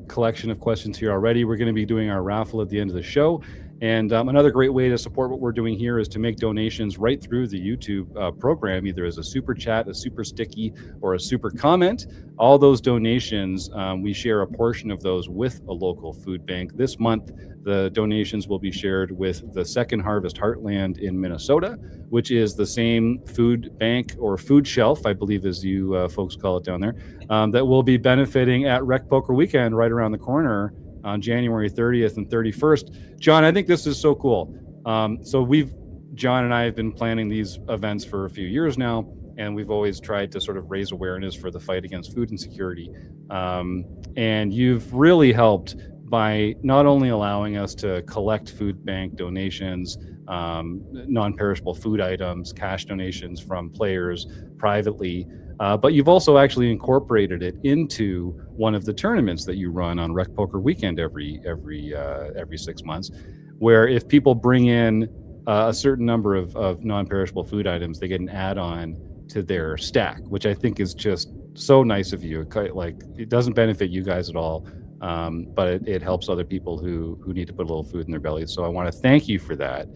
collection of questions here already. We're going to be doing our raffle at the end of the show. And another great way to support what we're doing here is to make donations right through the YouTube program, either as a super chat, a super sticky, or a super comment. All those donations, we share a portion of those with a local food bank. This month, the donations will be shared with the Second Harvest Heartland in Minnesota, which is the same food bank or food shelf, I believe as you folks call it down there, that will be benefiting at RecPoker Weekend right around the corner on January 30th and 31st. John, I think this is so cool. John and I have been planning these events for a few years now, and we've always tried to sort of raise awareness for the fight against food insecurity. And you've really helped by not only allowing us to collect food bank donations, non-perishable food items, cash donations from players privately, but you've also actually incorporated it into one of the tournaments that you run on RecPoker Weekend every 6 months, where if people bring in a certain number of non-perishable food items, they get an add-on to their stack, which I think is just so nice of you. Like, it doesn't benefit you guys at all, but it helps other people who need to put a little food in their belly. So I want to thank you for that.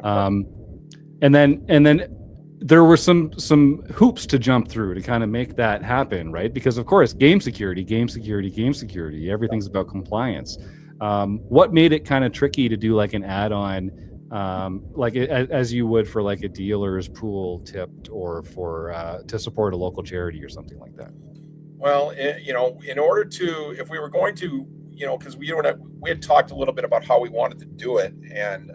And then there were some hoops to jump through to kind of make that happen, right? Because of course, game security, everything's about compliance. What made it kind of tricky to do like an add-on, as you would for like a dealer's pool tipped, or for to support a local charity or something like that? Well, in order to, if we were going to, because we had talked a little bit about how we wanted to do it, and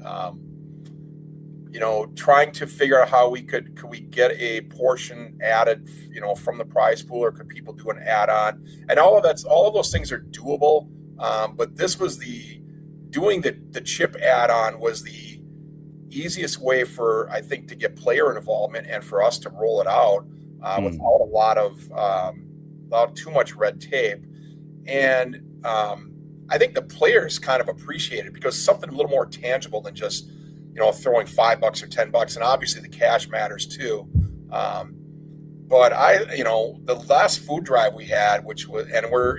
trying to figure out how could we get a portion added, from the prize pool, or could people do an add-on? And all of those things are doable. But this was doing the chip add-on was the easiest way for, I think, to get player involvement and for us to roll it out without a lot of without too much red tape. And I think the players kind of appreciate it, because something a little more tangible than just throwing $5 or $10, and obviously the cash matters too. But the last food drive we had, which was, I don't know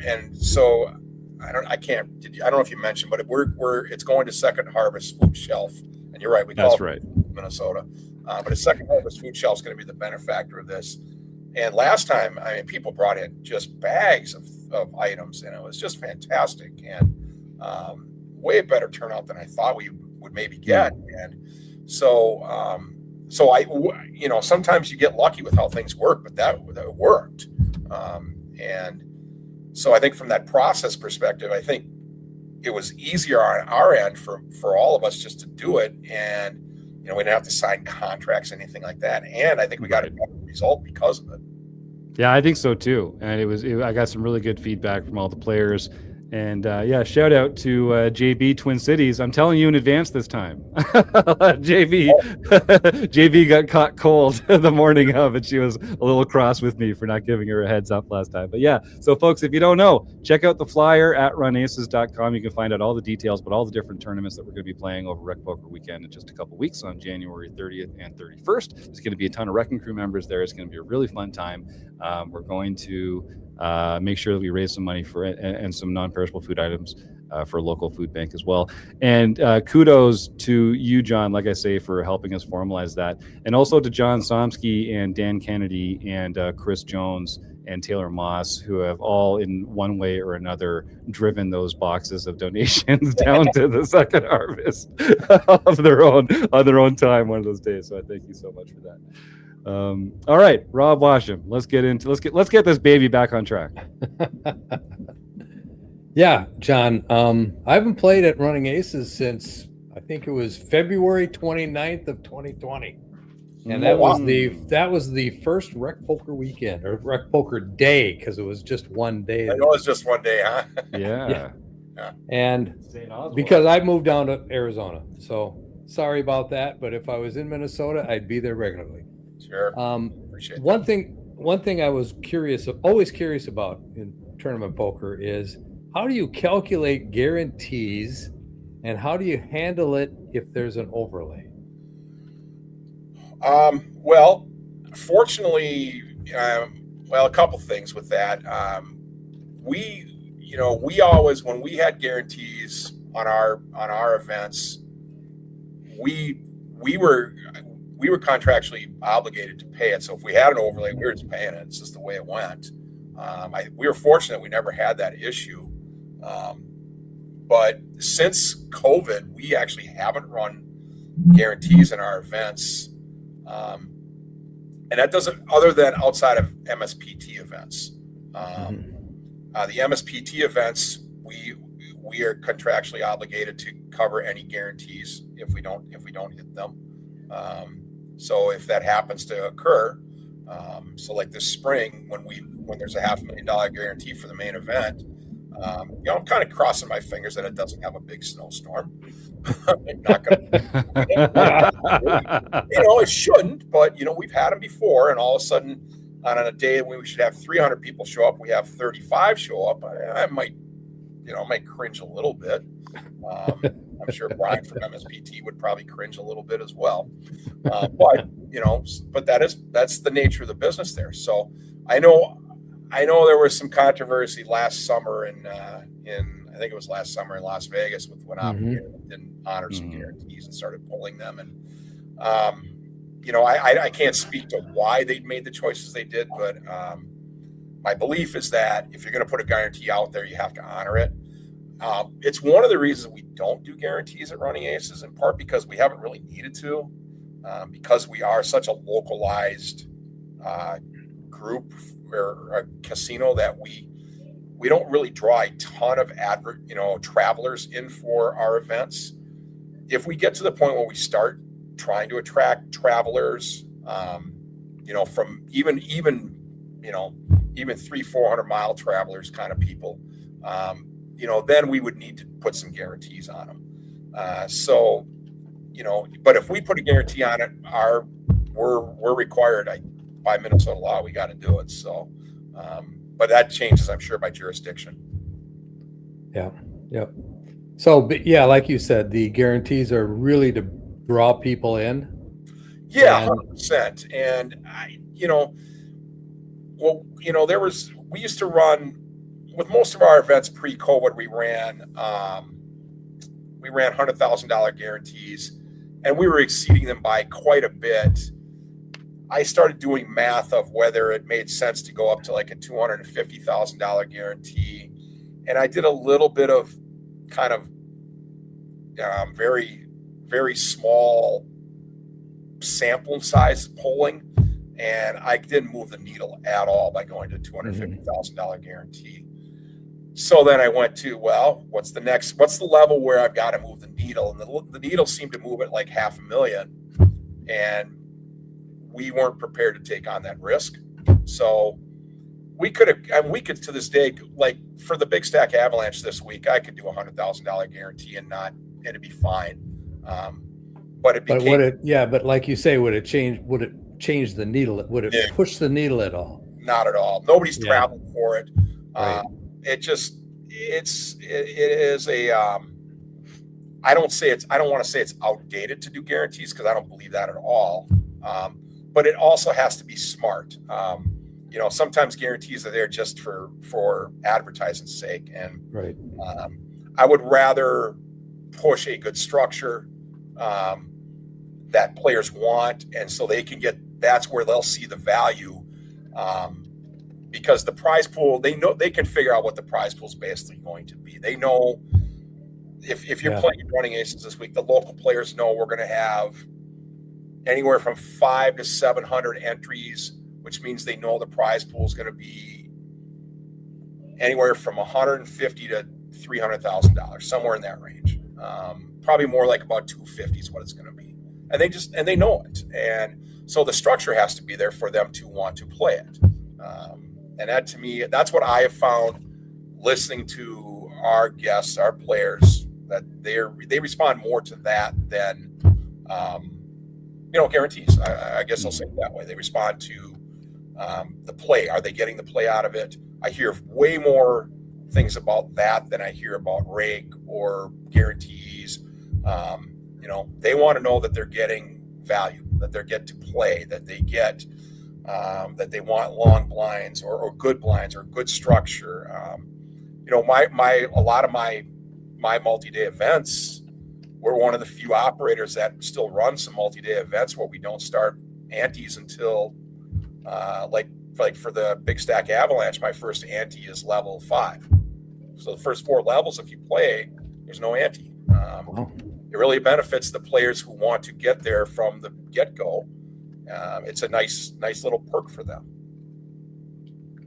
if you mentioned, but it's going to Second Harvest Food Shelf, and you're right, That's right, Minnesota, but a Second Harvest Food Shelf is going to be the benefactor of this. And last time, people brought in just bags of items, and it was just fantastic, and way better turnout than I thought we would maybe get. And so sometimes you get lucky with how things work, but that worked. And so I think from that process perspective, I think it was easier on our end for all of us just to do it. And, we didn't have to sign contracts, anything like that. And I think we got a better result because of it. Yeah, I think so too. And I got some really good feedback from all the players. And shout out to JB Twin Cities. I'm telling you in advance this time. JB got caught cold the morning of, and she was a little cross with me for not giving her a heads up last time. But yeah, so folks, if you don't know, check out the flyer at runaces.com. You can find out all the details, but all the different tournaments that we're going to be playing over RecPoker Weekend in just a couple weeks on January 30th and 31st. There's going to be a ton of RecPoker Crew members there. It's going to be a really fun time. We're going to make sure that we raise some money for it, and some non-perishable food items for a local food bank as well. And kudos to you, John, like I say, for helping us formalize that. And also to John Somsky and Dan Kennedy and Chris Jones and Taylor Moss, who have all in one way or another driven those boxes of donations down to the Second Harvest on their own time one of those days. So I thank you so much for that. All right, Rob Washam, let's get this baby back on track. Yeah, John, I haven't played at Running Aces since I think it was February 29th of 2020. And that was the first RecPoker weekend, or RecPoker day, because it was just one day. I know it's just one day, huh? Yeah. And because I moved down to Arizona, so sorry about that. But if I was in Minnesota, I'd be there regularly. Sure. Appreciate one thing I was always curious about in tournament poker is, how do you calculate guarantees, and how do you handle it if there's an overlay? Well, fortunately, a couple things with that. We always, when we had guarantees on our events, we were contractually obligated to pay it. So if we had an overlay, we were just paying it. It's just the way it went. We were fortunate we never had that issue. But since COVID, we actually haven't run guarantees in our events. And that doesn't, other than outside of MSPT events. The MSPT events, we are contractually obligated to cover any guarantees if we don't hit them. So if that happens to occur, so like this spring, when there's a $500,000 guarantee for the main event, I'm kind of crossing my fingers that it doesn't have a big snowstorm. I'm not going to, it shouldn't, but we've had them before, and all of a sudden on a day when we should have 300 people show up, we have 35 show up. I might cringe a little bit. I'm sure Brian from MSPT would probably cringe a little bit as well. But that's the nature of the business there. So I know there was some controversy last summer I think it was last summer in Las Vegas with when operator didn't honor some guarantees and started pulling them. And I can't speak to why they made the choices they did, but my belief is that if you're going to put a guarantee out there, you have to honor it. It's one of the reasons we don't do guarantees at Running Aces, in part because we haven't really needed to, because we are such a localized group or a casino that we don't really draw a ton of travelers in for our events. If we get to the point where we start trying to attract travelers, from even 300-400 mile travelers kind of people, then we would need to put some guarantees on them. But if we put a guarantee on it, we're required by Minnesota law, we got to do it. So, but that changes, I'm sure, by jurisdiction. Yeah. Yep. So, but yeah, like you said, the guarantees are really to draw people in. Yeah, 100%. And we used to run with most of our events pre-COVID. We ran $100,000 guarantees, and we were exceeding them by quite a bit. I started doing math of whether it made sense to go up to like a $250,000 guarantee. And I did a little bit of kind of very, very small sample size polling. And I didn't move the needle at all by going to a $250,000 guarantee. So then I went to, what's the level where I've got to move the needle? And the needle seemed to move at like $500,000. And we weren't prepared to take on that risk. So we could to this day, like for the Big Stack Avalanche this week, I could do a $100,000 guarantee and it'd be fine. But it became, but like you say, would it change the needle? Would it push the needle at all? Not at all. Nobody's traveled for it. Right. It is a, I don't want to say it's outdated to do guarantees, because I don't believe that at all. But it also has to be smart. Sometimes guarantees are there just for advertising's sake. And right. I would rather push a good structure that players want. And so that's where they'll see the value. Because the prize pool, they know they can figure out what the prize pool is basically going to be. They know if you're playing Running Aces this week, the local players know we're going to have anywhere from 500 to 700 entries, which means they know the prize pool is going to be anywhere from $150,000 to $300,000, somewhere in that range. Probably more like about $250,000 is what it's going to be, and they know it, and so the structure has to be there for them to want to play it. And that, to me, that's what I have found listening to our guests, our players, that they respond more to that than guarantees. I guess I'll say it that way. They respond to the play. Are they getting the play out of it? I hear way more things about that than I hear about rake or guarantees. They want to know that they're getting value, that they get to play, that they get that they want long blinds or good blinds or good structure. A lot of my multi-day events, we're one of the few operators that still run some multi-day events where we don't start antes until like for the Big Stack Avalanche, my first ante is level 5. So the first 4 levels, if you play, there's no ante. It really benefits the players who want to get there from the get-go. It's a nice little perk for them.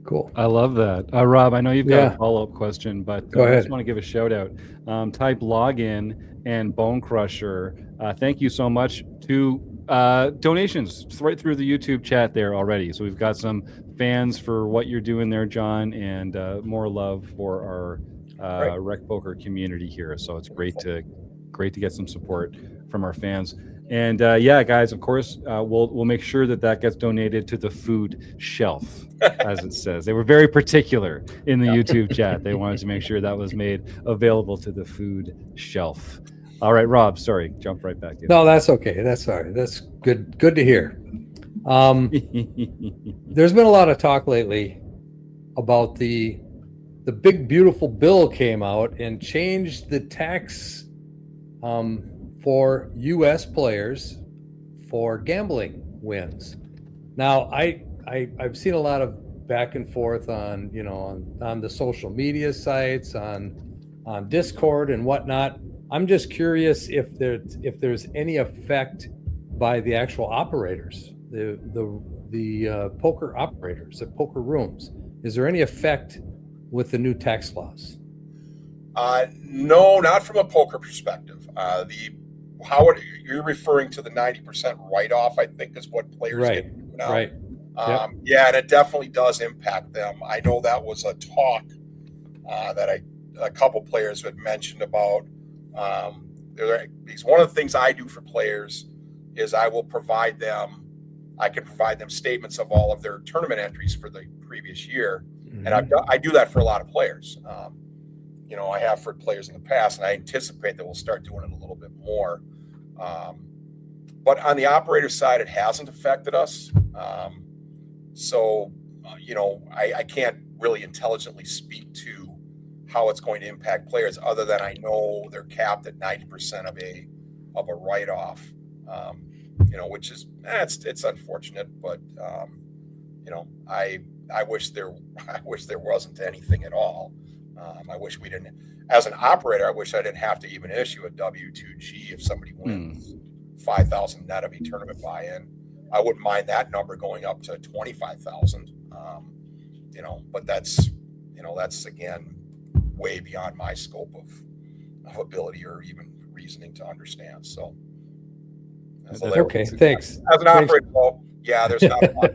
Cool. I love that. Rob, I know you've got a follow-up question, but I just want to give a shout out. Type login and Bone Crusher. Thank you so much to donations right through the YouTube chat there already. So we've got some fans for what you're doing there, John, and more love for our RecPoker community here. So it's great to get some support from our fans. And guys, of course, we'll make sure that gets donated to the food shelf, as it says. They were very particular in the YouTube chat. They wanted to make sure that was made available to the food shelf. All right, Rob, sorry, jump right back in. No, that's okay. That's all right. That's good to hear. There's been a lot of talk lately about the big beautiful bill came out and changed the tax for U.S. players for gambling wins. Now, I've seen a lot of back and forth on the social media sites, on Discord and whatnot. I'm just curious if there's any effect by the actual operators, the poker operators, the poker rooms. Is there any effect with the new tax laws? No, not from a poker perspective. You're referring to the 90% write-off, I think, is what players get now. Right. Yeah, and it definitely does impact them. I know that was a talk that a couple players had mentioned about. Because one of the things I do for players is I can provide them statements of all of their tournament entries for the previous year. Mm-hmm. And I do that for a lot of players. I have for players in the past, and I anticipate that we'll start doing it a little bit more. But on the operator side, it hasn't affected us. I can't really intelligently speak to how it's going to impact players, other than I know they're capped at 90% of a write-off. Which is it's unfortunate, but I wish there wasn't anything at all. I wish we didn't. As an operator, I wish I didn't have to even issue a W-2G if somebody wins 5,000 net of a tournament buy-in. I wouldn't mind that number going up to 25,000. But that's again way beyond my scope of ability or even reasoning to understand. So. Okay, thanks. As an operator, though, there's not a lot.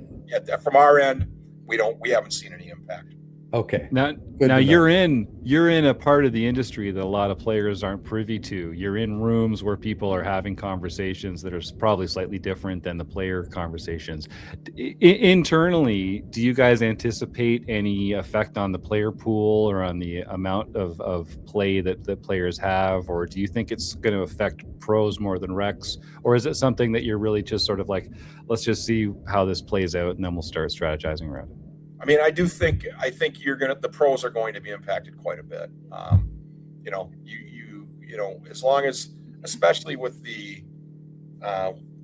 From our end, we haven't seen any impact. Okay. Now you're in a part of the industry that a lot of players aren't privy to. You're in rooms where people are having conversations that are probably slightly different than the player conversations. Internally, do you guys anticipate any effect on the player pool or on the amount of play that the players have, or do you think it's going to affect pros more than recs, or is it something that you're really just sort of like, let's just see how this plays out and then we'll start strategizing around it? I mean, I think the pros are going to be impacted quite a bit. As long as, especially with the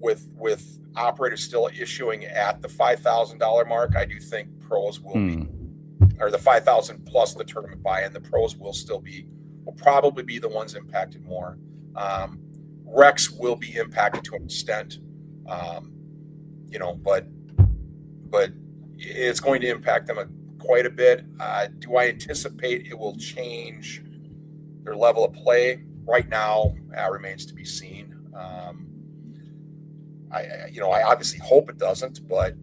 with operators still issuing at the $5,000 mark, I do think pros will be, or the 5,000 plus the tournament buy-in, the pros will probably be the ones impacted more. Recs will be impacted to an extent, but it's going to impact them quite a bit. Do I anticipate it will change their level of play? Right now, remains to be seen. I obviously hope it doesn't, but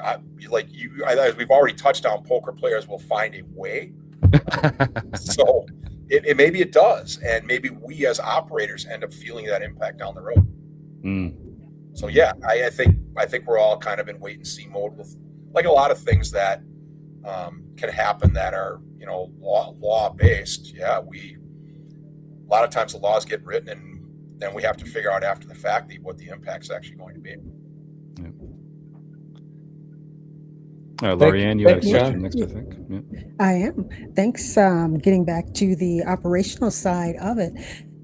as we've already touched on, poker players will find a way. So maybe it does, and maybe we as operators end up feeling that impact down the road. So I think we're all kind of in wait and see mode with like a lot of things that can happen that are law based. A lot of times the laws get written and then we have to figure out after the fact what the impact's actually going to be. Lorianne, you had a question next, I think. Yeah. I am. Thanks. Getting back to the operational side of it.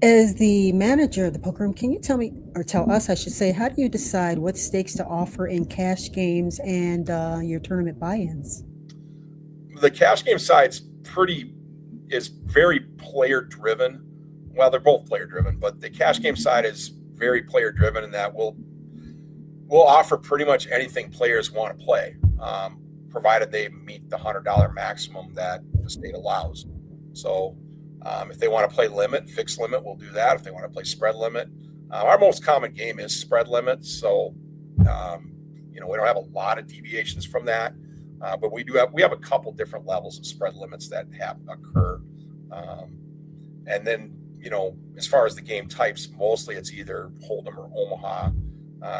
As the manager of the poker room, can you tell me, or tell us, I should say, how do you decide what stakes to offer in cash games and your tournament buy-ins? The cash game side is very player driven. Well, they're both player driven, but the cash game side is very player driven in that we'll offer pretty much anything players want to play, provided they meet the $100 maximum that the state allows. So if they want to play fixed limit, we'll do that. If they want to play spread limit, our most common game is spread limit. So, we don't have a lot of deviations from that. But we have a couple different levels of spread limits that occur. And then, as far as the game types, mostly it's either Hold'em or Omaha.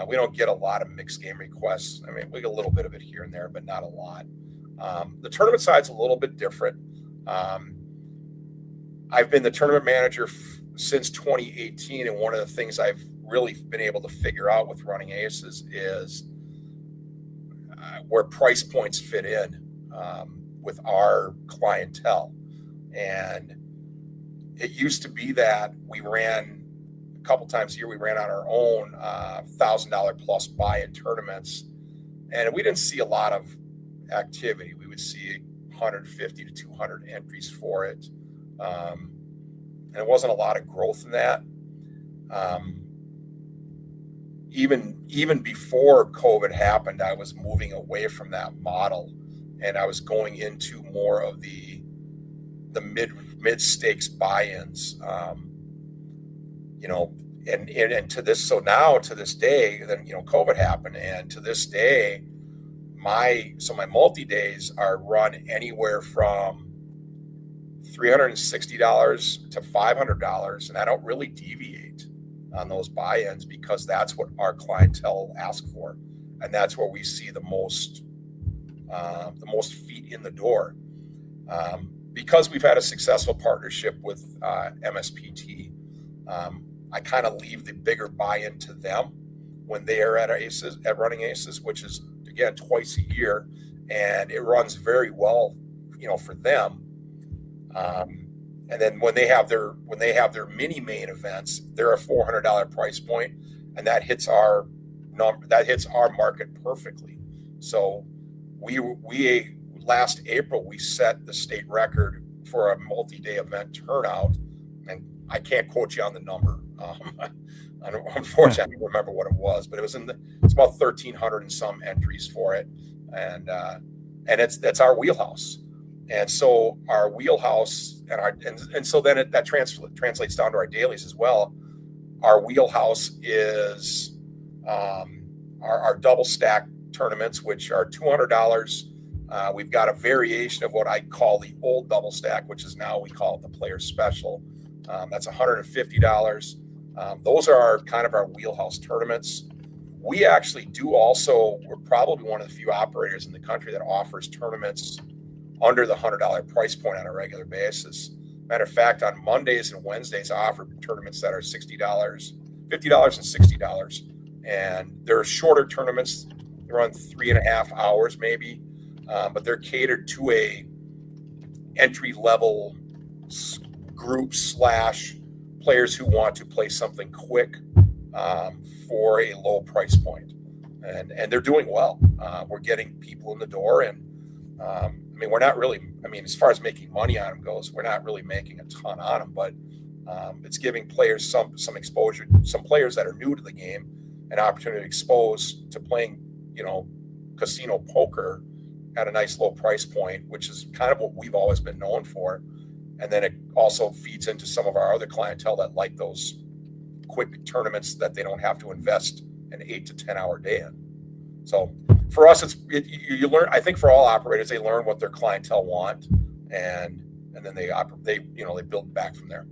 We don't get a lot of mixed game requests. I mean, we get a little bit of it here and there, but not a lot. The tournament side's a little bit different. I've been the tournament manager since 2018, and one of the things I've really been able to figure out with running aces is where price points fit in with our clientele. And it used to be that we ran a couple times a year, we ran on our own $1,000 plus buy-in tournaments, and we didn't see a lot of activity. We would see 150 to 200 entries for it. And it wasn't a lot of growth in that. Even before COVID happened, I was moving away from that model, and I was going into more of the mid stakes buy-ins. And to this, so now to this day, then COVID happened, and to this day, my multi days are run anywhere from $360 to $500, and I don't really deviate on those buy-ins because that's what our clientele ask for, and that's where we see the most feet in the door. Because we've had a successful partnership with MSPT, I kind of leave the bigger buy-in to them when they are at running aces, which is again twice a year, and it runs very well, for them. And then when they have their mini main events, they're a $400 price point, and that hits our market perfectly. So we last April we set the state record for a multi-day event turnout, and I can't quote you on the number. Unfortunately, I don't remember what it was, but it's about 1,300 and some entries for it, and that's our wheelhouse. And so our wheelhouse and so then that translates down to our dailies as well. Our wheelhouse is our double stack tournaments, which are $200. We've got a variation of what I call the old double stack, which is now we call it the player special. That's $150. Those are kind of our wheelhouse tournaments. We actually we're probably one of the few operators in the country that offers tournaments under the $100 price point on a regular basis. Matter of fact, on Mondays and Wednesdays, I offer tournaments that are $60, $50, and $60. And they're shorter tournaments. They run 3.5 hours maybe, but they're catered to a entry-level group / players who want to play something quick for a low price point. And they're doing well. We're getting people in the door, and we're not really, as far as making money on them goes, we're not really making a ton on them, but it's giving players some exposure, some players that are new to the game, an opportunity to expose to playing, casino poker at a nice low price point, which is kind of what we've always been known for. And then it also feeds into some of our other clientele that like those quick tournaments that they don't have to invest an 8 to 10 hour day in. So for us, you learn. I think for all operators, they learn what their clientele want, and then they build back from there.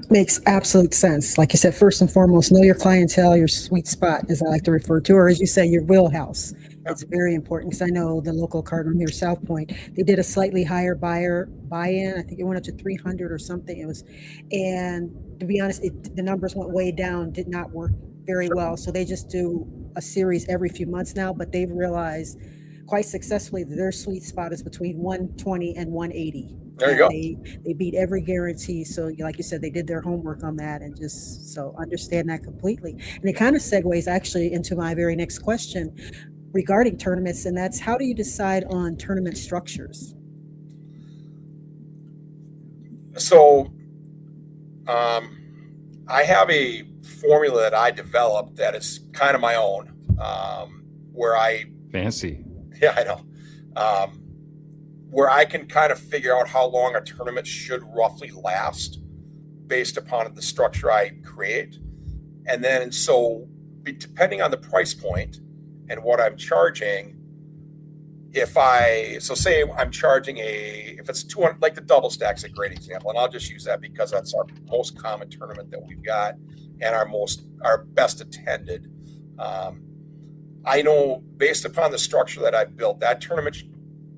Makes absolute sense. Like you said, first and foremost, know your clientele, your sweet spot, as I like to refer to, or as you say, your wheelhouse. It's very important, because I know the local card room here, South Point, they did a slightly higher buy-in. I think it went up to 300 or something. And to be honest, the numbers went way down, did not work very well. So they just do a series every few months now, but they've realized quite successfully that their sweet spot is between 120 and 180. There you go. They beat every guarantee. So like you said, they did their homework on that, and just so understand that completely. And it kind of segues actually into my very next question regarding tournaments, and that's, how do you decide on tournament structures? So I have a formula that I developed that is kind of my own, where I fancy. Yeah, I know. Where I can kind of figure out how long a tournament should roughly last based upon the structure I create. And then, so depending on the price point and what I'm charging, say I'm charging if it's 200, like the double stack's a great example, and I'll just use that because that's our most common tournament that we've got and our best attended. I know based upon the structure that I've built, that tournament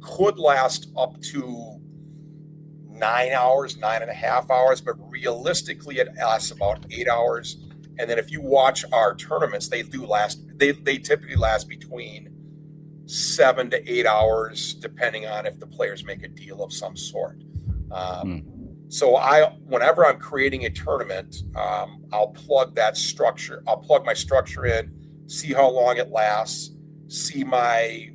could last up to 9 hours, 9.5 hours, but realistically it lasts about 8 hours. And then if you watch our tournaments, they typically last between 7 to 8 hours, depending on if the players make a deal of some sort. So whenever I'm creating a tournament, I'll plug my structure in, see how long it lasts, see the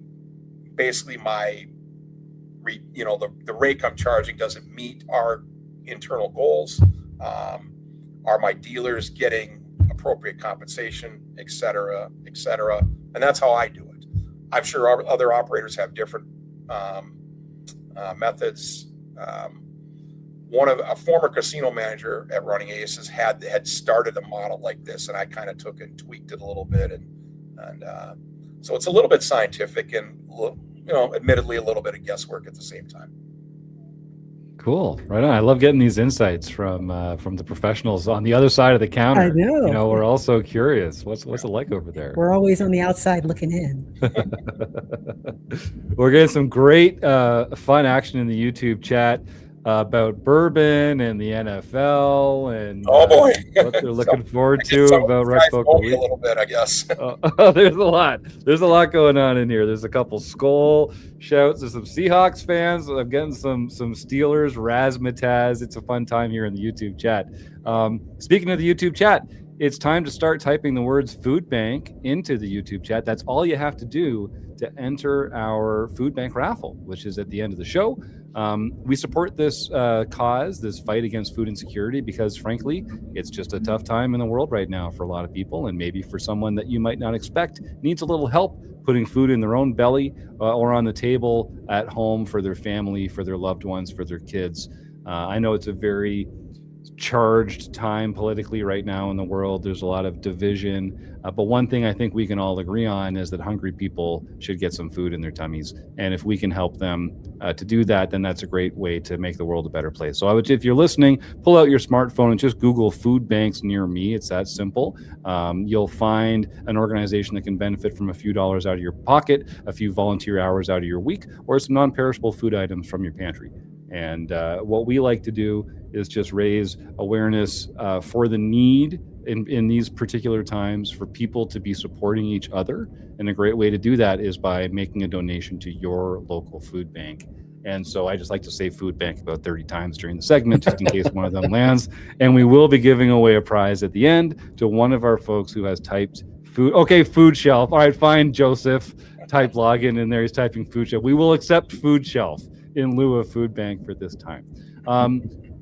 rake I'm charging doesn't meet our internal goals. Are my dealers getting appropriate compensation, et cetera, et cetera? And that's how I do it. I'm sure other operators have different methods. A former casino manager at Running Aces had started a model like this, and I kind of took it and tweaked it a little bit, and so it's a little bit scientific and admittedly a little bit of guesswork at the same time. Cool, right on. I love getting these insights from the professionals on the other side of the counter. I know. We're all so curious. What's it like over there? We're always on the outside looking in. We're getting some great fun action in the YouTube chat about bourbon and the NFL and what they're looking forward to about RecPoker Week. A little bit, I guess. There's a lot. There's a lot going on in here. There's a couple Skol shouts. There's some Seahawks fans. I'm getting some Steelers razzmatazz. It's a fun time here in the YouTube chat. Speaking of the YouTube chat, it's time to start typing the words food bank into the YouTube chat. That's all you have to do to enter our food bank raffle, which is at the end of the show. We support this cause, this fight against food insecurity, because frankly, it's just a tough time in the world right now for a lot of people, and maybe for someone that you might not expect needs a little help putting food in their own belly or on the table at home for their family, for their loved ones, for their kids. I know it's a very charged time politically right now in the world. There's a lot of division, but one thing I think we can all agree on is that hungry people should get some food in their tummies, and if we can help them to do that, then that's a great way to make the world a better place. So if you're listening, pull out your smartphone and just Google food banks near me. It's that simple. You'll find an organization that can benefit from a few dollars out of your pocket, a few volunteer hours out of your week, or some non-perishable food items from your pantry. And what we like to do is just raise awareness for the need in these particular times for people to be supporting each other. And a great way to do that is by making a donation to your local food bank. And so I just like to say food bank about 30 times during the segment, just in case one of them lands. And we will be giving away a prize at the end to one of our folks who has typed food. Okay, food shelf. All right, fine, Joseph. Type login in there. He's typing food shelf. We will accept food shelf in lieu of food bank for this time.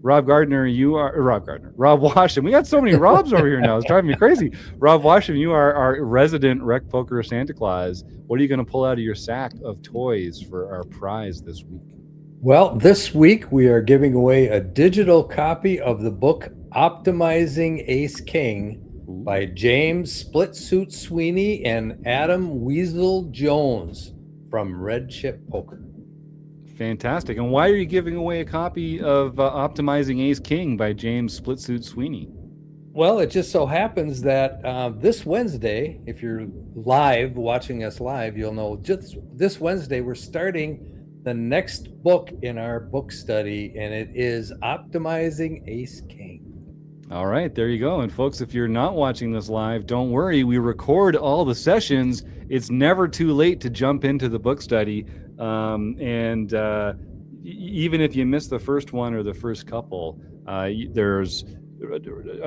Rob Washington. We got so many Robs over here now. It's driving me crazy. Rob Washington, you are our resident RecPoker Santa Claus. What are you going to pull out of your sack of toys for our prize this week? Well, this week we are giving away a digital copy of the book Optimizing Ace King by James Split Suit Sweeney and Adam Weasel Jones from Red Chip Poker. Fantastic. And why are you giving away a copy of Optimizing Ace King by James Split Suit Sweeney? Well, it just so happens that this Wednesday, if you're watching us live, you'll know just this Wednesday we're starting the next book in our book study, and it is Optimizing Ace King. All right, there you go. And folks, if you're not watching this live, don't worry. We record all the sessions. It's never too late to jump into the book study. Even if you miss the first one or the first couple,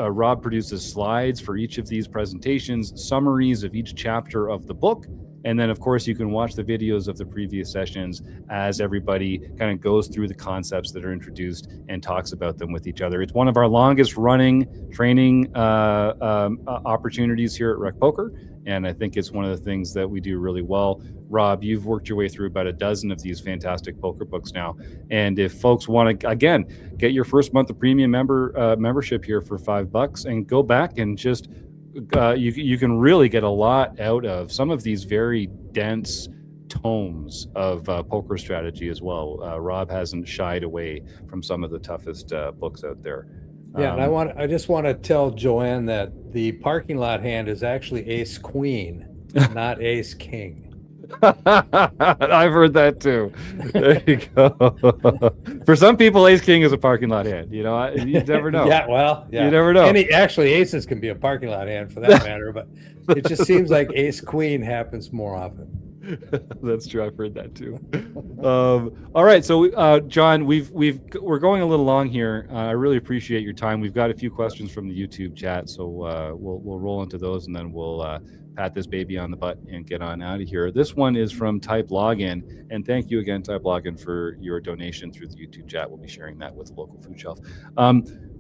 Rob produces slides for each of these presentations, summaries of each chapter of the book. And then, of course, you can watch the videos of the previous sessions as everybody kind of goes through the concepts that are introduced and talks about them with each other. It's one of our longest running training opportunities here at RecPoker. And I think it's one of the things that we do really well. Rob, you've worked your way through about a dozen of these fantastic poker books now. And if folks want to, again, get your first month of premium membership here for $5 and go back and just, you can really get a lot out of some of these very dense tomes of poker strategy as well. Rob hasn't shied away from some of the toughest books out there. Yeah, and I just want to tell Joanne that the parking lot hand is actually ace queen, not ace king. I've heard that too. There you go. For some people, ace king is a parking lot hand. You never know. Yeah, you never know. Actually, aces can be a parking lot hand for that matter, but it just seems like ace queen happens more often. That's true. I've heard that too. All right, so John, we're going a little long here. I really appreciate your time. We've got a few questions from the YouTube chat, so we'll roll into those, and then we'll pat this baby on the butt and get on out of here. This one is from Type Login, and thank you again, Type Login, for your donation through the YouTube chat. We'll be sharing that with the local food shelf.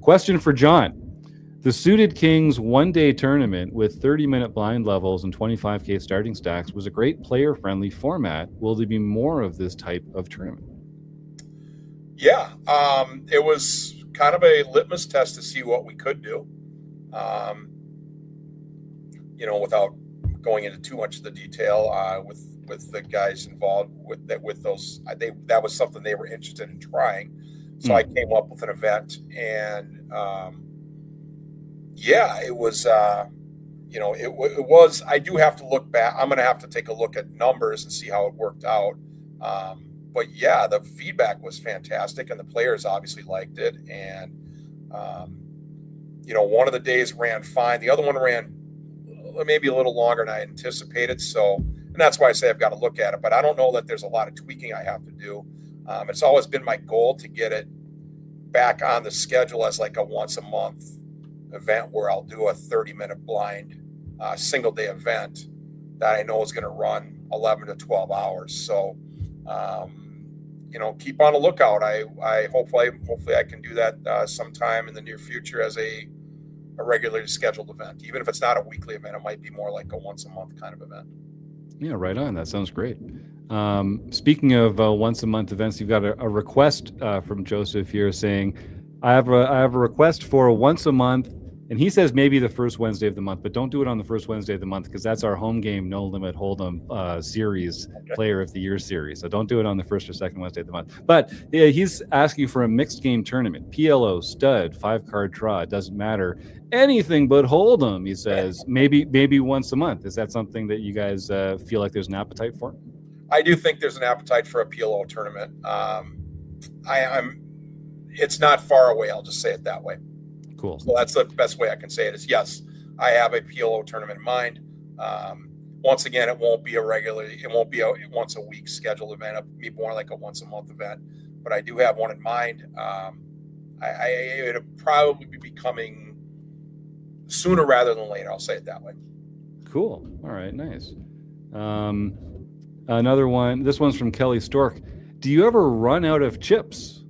Question for John. The Suited Kings one-day tournament with 30-minute blind levels and 25K starting stacks was a great player-friendly format. Will there be more of this type of tournament? Yeah, it was kind of a litmus test to see what we could do. Without going into too much of the detail with the guys involved with those, that was something they were interested in trying. So I came up with an event, and it was, it was, I do have to look back. I'm going to have to take a look at numbers and see how it worked out. But yeah, the feedback was fantastic, and the players obviously liked it. And, one of the days ran fine. The other one ran maybe a little longer than I anticipated. So, and that's why I say I've got to look at it, but I don't know that there's a lot of tweaking I have to do. It's always been my goal to get it back on the schedule as like a once a month event where I'll do a 30-minute blind single day event that I know is going to run 11 to 12 hours. So, keep on the lookout. I hopefully I can do that sometime in the near future as a regularly scheduled event. Even if it's not a weekly event, it might be more like a once a month kind of event. Yeah, right on. That sounds great. Speaking of once a month events, you've got a request from Joseph here saying, I have a request for a once a month, and he says maybe the first Wednesday of the month, but don't do it on the first Wednesday of the month because that's our home game No Limit Hold'em series, Player of the Year series. So don't do it on the first or second Wednesday of the month. But he's asking for a mixed game tournament, PLO, stud, 5-card draw. It doesn't matter. Anything but Hold'em, he says. Maybe once a month. Is that something that you guys feel like there's an appetite for? I do think there's an appetite for a PLO tournament. It's not far away. I'll just say it that way. Cool. So that's the best way I can say it is yes, I have a PLO tournament in mind. Once again, it won't be a once a week scheduled event. It'll be more like a once a month event, but I do have one in mind. It'll probably be coming sooner rather than later. I'll say it that way. Cool. All right. Nice. Another one. This one's from Kelly Stork. Do you ever run out of chips?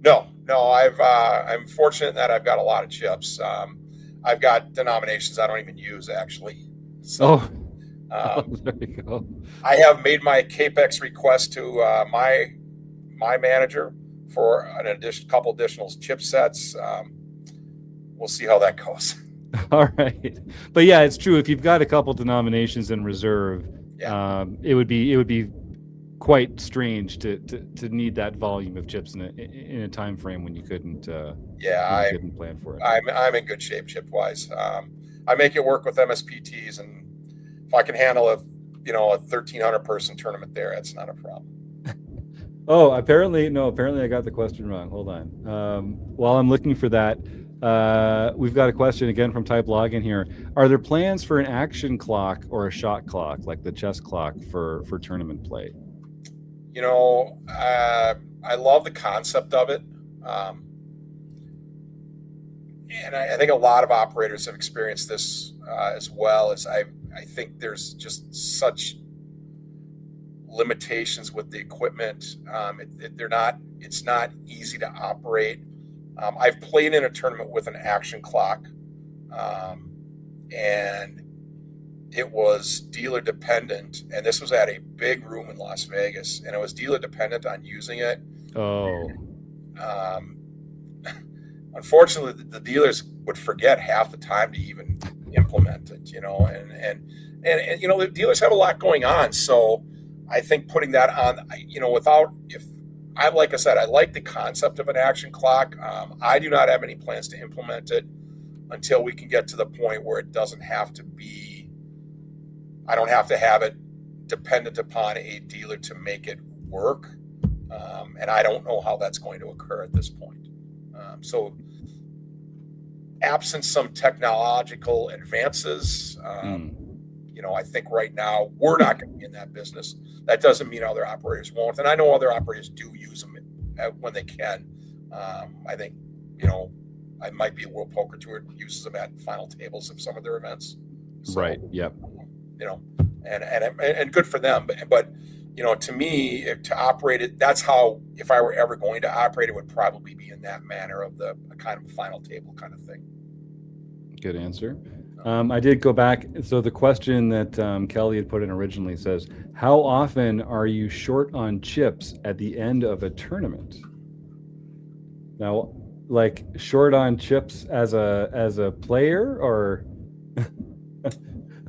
No. I'm fortunate that I've got a lot of chips. I've got denominations I don't even use actually. So, there you go. I have made my CAPEX request to my manager for an couple additional chip sets. We'll see how that goes. All right, but yeah, it's true. If you've got a couple denominations in reserve, it would be quite strange to need that volume of chips in a time frame when you couldn't. Couldn't plan for it. I'm in good shape chip wise. I make it work with MSPTs, and if I can handle a 1,300 person tournament there, that's not a problem. Oh, apparently I got the question wrong. Hold on. While I'm looking for that, we've got a question again from Type Login here. Are there plans for an action clock or a shot clock like the chess clock for tournament play? I love the concept of it. And I think a lot of operators have experienced this as well. As I think there's just such limitations with the equipment. It's not easy to operate. I've played in a tournament with an action clock, and it was dealer dependent. And this was at a big room in Las Vegas, and it was dealer dependent on using it. Oh. Unfortunately, the dealers would forget half the time to even implement it, and the dealers have a lot going on. So I think putting that on, like I said, I like the concept of an action clock. I do not have any plans to implement it until we can get to the point where it doesn't have to be, I don't have to have it dependent upon a dealer to make it work. And I don't know how that's going to occur at this point. So absent some technological advances, I think right now we're not going to be in that business. That doesn't mean other operators won't. And I know other operators do use them when they can. I think, I might be a World Poker Tour uses them at final tables of some of their events. So, right. Yep. And good for them. But to me, to operate it, that's how, if I were ever going to operate, it would probably be in that manner of the kind of final table kind of thing. Good answer. I did go back. So the question that Kelly had put in originally says, how often are you short on chips at the end of a tournament? Now, like short on chips as a player, or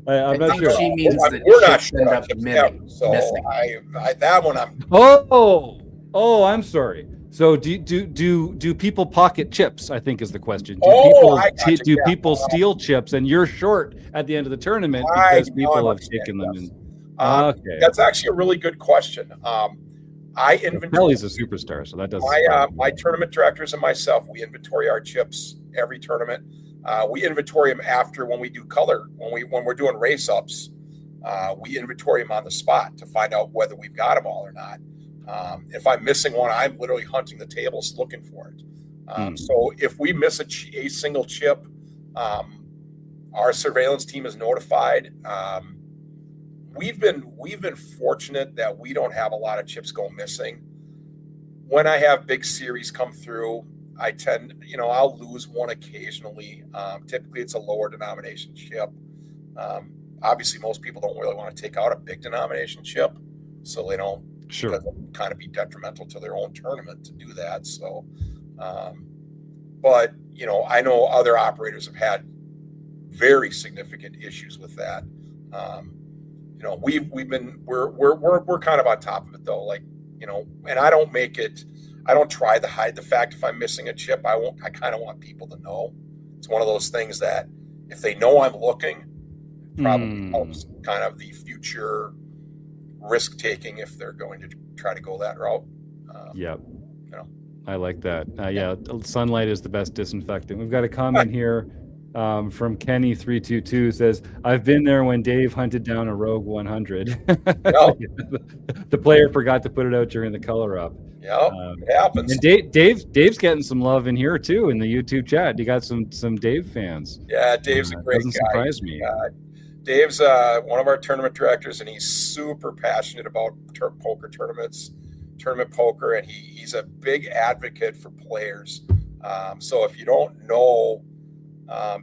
I'm not sure. She means that we're not sure end up missing. That one I'm. Oh, I'm sorry. So do people pocket chips? I think is the question. Do people steal chips, and you're short at the end of the tournament because people have taken them? Yes. Okay, that's actually a really good question. I inventory. Kelly's a superstar, so that doesn't. My tournament directors and myself, we inventory our chips every tournament. We inventory them after when we do color. When we're doing race ups, we inventory them on the spot to find out whether we've got them all or not. If I'm missing one, I'm literally hunting the tables looking for it. So if we miss a single chip, our surveillance team is notified. We've been fortunate that we don't have a lot of chips go missing. When I have big series come through, I tend, I'll lose one occasionally. Typically, it's a lower denomination chip. Obviously, most people don't really want to take out a big denomination chip, so they don't. Sure. Because it would kind of be detrimental to their own tournament to do that. So, but I know other operators have had very significant issues with that. We're kind of on top of it though. And I don't try to hide the fact if I'm missing a chip. I kind of want people to know. It's one of those things that if they know I'm looking, it probably helps kind of the future risk taking if they're going to try to go that route. I like that. Sunlight is the best disinfectant. We've got a comment here from Kenny322 says, I've been there when Dave hunted down a Rogue 100. The player forgot to put it out during the color up. It happens. And Dave's getting some love in here too in the YouTube chat. You got some Dave fans. Yeah, Dave's a great guy. Doesn't surprise me. Dave's one of our tournament directors, and he's super passionate about poker tournaments, tournament poker, and he's a big advocate for players. So if you don't know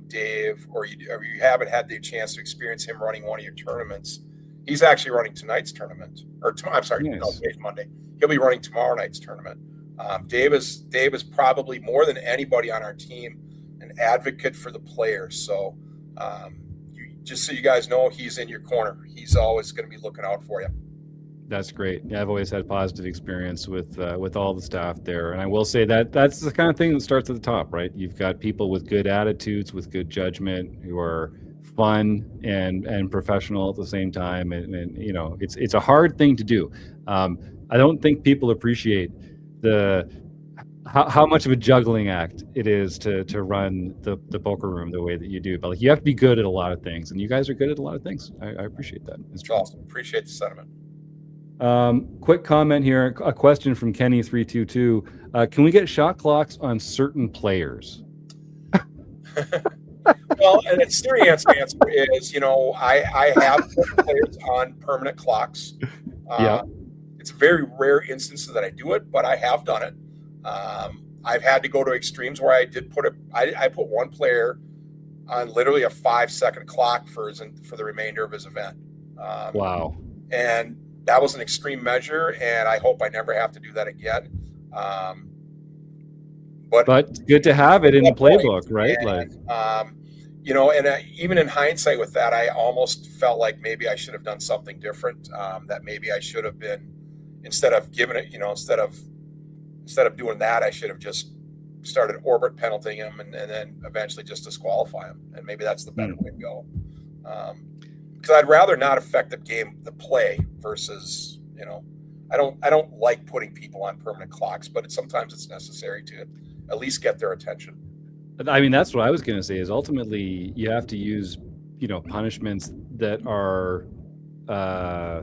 Dave, or you haven't had the chance to experience him running one of your tournaments, he's actually running tonight's tournament. Today's Monday. He'll be running tomorrow night's tournament. Dave is probably more than anybody on our team an advocate for the players. So. Just so you guys know, he's in your corner. He's always going to be looking out for you. That's great. Yeah, I've always had positive experience with all the staff there. And I will say that that's the kind of thing that starts at the top, right? You've got people with good attitudes, with good judgment, who are fun and professional at the same time. And it's a hard thing to do. I don't think people appreciate how much of a juggling act it is to run the poker room the way that you do. But you have to be good at a lot of things, and you guys are good at a lot of things. I appreciate that. It's awesome. Appreciate the sentiment. Quick comment here. A question from Kenny322. Can we get shot clocks on certain players? Well, and the serious answer is, I have put players on permanent clocks. It's a very rare instances that I do it, but I have done it. I've had to go to extremes where I did I put one player on literally a 5-second clock for the remainder of his event. Wow. And that was an extreme measure, and I hope I never have to do that again. But good to have it in the playbook, right? And, And even in hindsight with that, I almost felt like maybe I should have done something different. That maybe I should have been, instead of giving it, instead of doing that, I should have just started orbit penaltying him and then eventually just disqualify him. And maybe that's the better way to go. Because I'd rather not affect the play versus, I don't like putting people on permanent clocks, but sometimes it's necessary to at least get their attention. I mean, that's what I was going to say is ultimately you have to use, punishments that are, I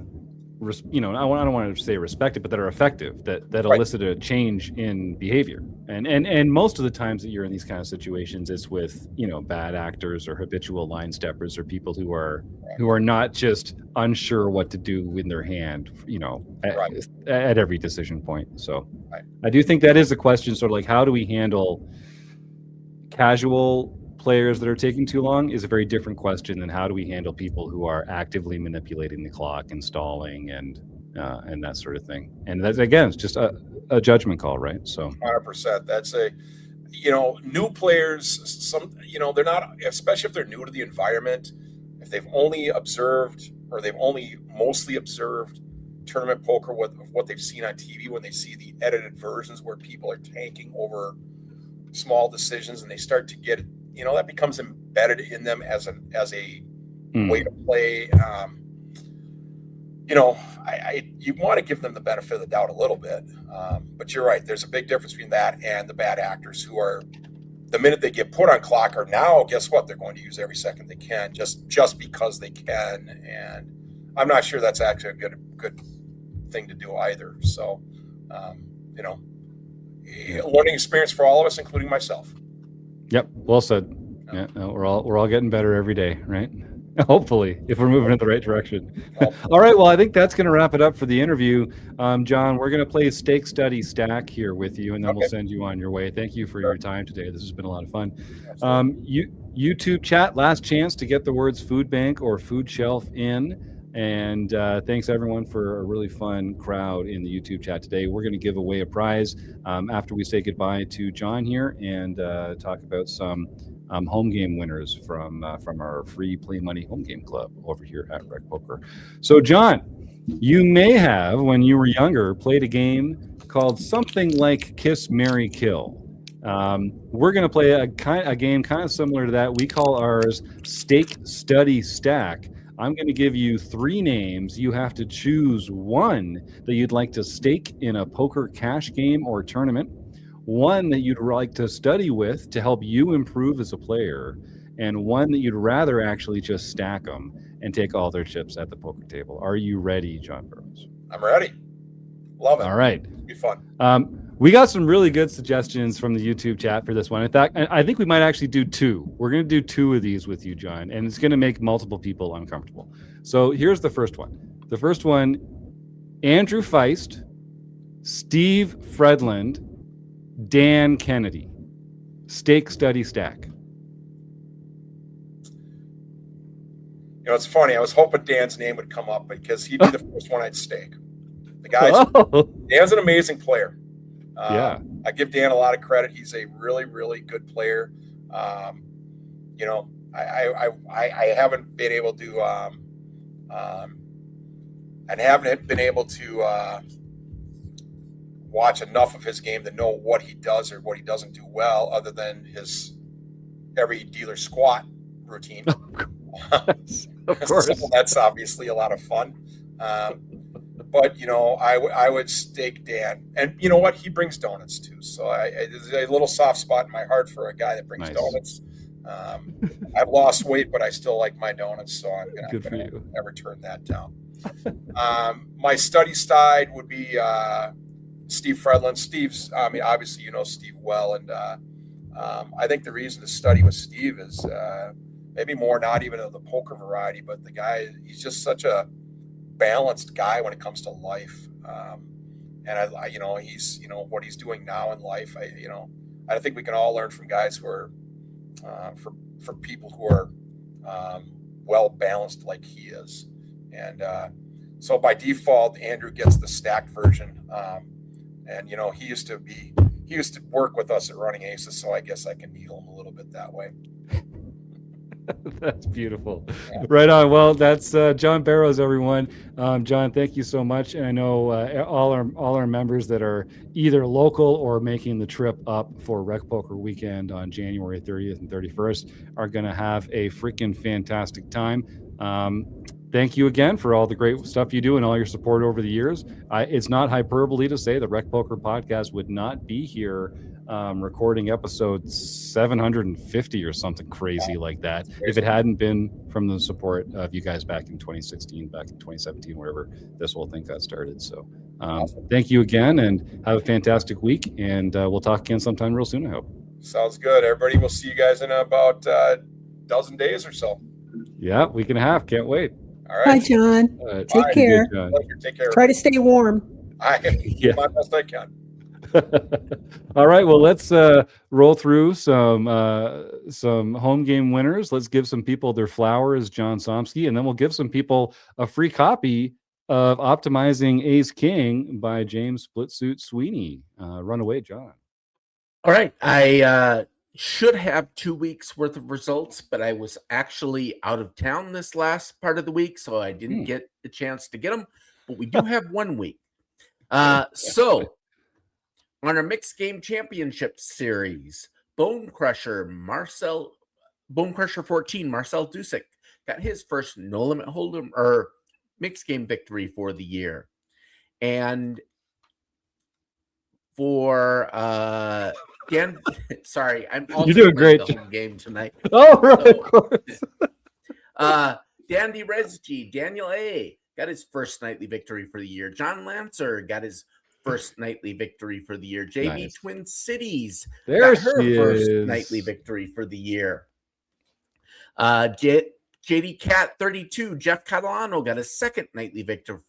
don't want to say respected, but that are effective, that elicit a change in behavior. And most of the times that you're in these kind of situations, it's with, bad actors or habitual line steppers or people who are not just unsure what to do in their hand, at every decision point. So I do think that is a question, sort of like, how do we handle casual players that are taking too long is a very different question than how do we handle people who are actively manipulating the clock and stalling and that sort of thing. And that's, again, it's just a judgment call, right? So 100%. That's new players, they're not, especially if they're new to the environment, if they've only observed or they've only mostly observed tournament poker with what they've seen on TV, when they see the edited versions where people are tanking over small decisions and they start to get, that becomes embedded in them as a way to play. You want to give them the benefit of the doubt a little bit, but you're right. There's a big difference between that and the bad actors who are, the minute they get put on clock, are now, guess what? They're going to use every second they can, just because they can. And I'm not sure that's actually a good thing to do either. So, learning experience for all of us, including myself. Yep. Well said. Yeah. No, we're all getting better every day, right? Hopefully, if we're moving in the right direction. All right. Well, I think that's going to wrap it up for the interview. John, we're going to play Stake, Study, Stack here with you, and then we'll send you on your way. Thank you for your time today. This has been a lot of fun. YouTube chat, last chance to get the words food bank or food shelf in. And thanks everyone for a really fun crowd in the YouTube chat today. We're going to give away a prize after we say goodbye to John here and talk about some home game winners from our free Play Money home game club over here at RecPoker. So John, you may have, when you were younger, played a game called something like Kiss, Marry, Kill. We're going to play a game kind of similar to that. We call ours Stake, Study, Stack. I'm going to give you 3 names. You have to choose one that you'd like to stake in a poker cash game or tournament, one that you'd like to study with to help you improve as a player, and one that you'd rather actually just stack them and take all their chips at the poker table. Are you ready, John Barrows? I'm ready. Love it. All right. It'll be fun. We got some really good suggestions from the YouTube chat for this one. In fact, I think we might actually do 2. We're going to do 2 of these with you, John, and it's going to make multiple people uncomfortable. So here's the first one. The first one, Andrew Feist, Steve Fredlund, Dan Kennedy. Stake, Study, Stack. It's funny. I was hoping Dan's name would come up because he'd be the first one I'd stake. The guy's Dan's an amazing player. I give Dan a lot of credit. He's a really, really good player. I haven't been able to watch enough of his game to know what he does or what he doesn't do well, other than his every dealer squat routine. Of course. So that's obviously a lot of fun. But, I would stake Dan. And you know what? He brings donuts, too. So there's a little soft spot in my heart for a guy that brings donuts. I've lost weight, but I still like my donuts. So I'm going to never turn that down. My study side would be Steve Fredlund. Steve's, obviously, Steve well. And I think the reason to study with Steve is maybe more not even of the poker variety, but the guy, he's just such a balanced guy when it comes to life, and he's what he's doing now in life. I think we can all learn from guys who are for people who are well balanced like he is, and so by default Andrew gets the stacked version, and he used to work with us at Running Aces, so I guess I can needle him a little bit that way. That's beautiful. Right on. Well, that's John Barrows, everyone. John, thank you so much. And I know all our members that are either local or making the trip up for RecPoker weekend on January 30th and 31st are going to have a freaking fantastic time. Thank you again for all the great stuff you do and all your support over the years. It's not hyperbole to say the RecPoker podcast would not be here recording episode 750 or something crazy like that if it hadn't been from the support of you guys back in 2016, back in 2017, wherever this whole thing got started. So thank you again and have a fantastic week. And we'll talk again sometime real soon, I hope. Sounds good. Everybody, we'll see you guys in about a dozen days or so. Yeah, week and a half. Can't wait. All right. Bye, John. Take care. Good, John. Take care. Try to stay warm. I do my best I can. All right, well, let's roll through some home game winners. Let's give some people their flowers, John Somsky, and then we'll give some people a free copy of Optimizing Ace King by James Splitsuit Sweeney. Run away, John. All right, I should have 2 weeks worth of results, but I was actually out of town this last part of the week, so I didn't get the chance to get them. But we do have 1 week. So on our mixed game championship series, Bone Crusher 14, Marcel Dusick got his first no limit hold'em or mixed game victory for the year. And for Dan, sorry, I'm also you're doing great the home game tonight. Oh, right, of course. Dandy Resgy, Daniel A. got his first nightly victory for the year. John Lancer got his first nightly victory for the year. JB Nice. Twin Cities There got her she first is. nightly victory for the year. JD Cat 32, Jeff Catalano got his second nightly victory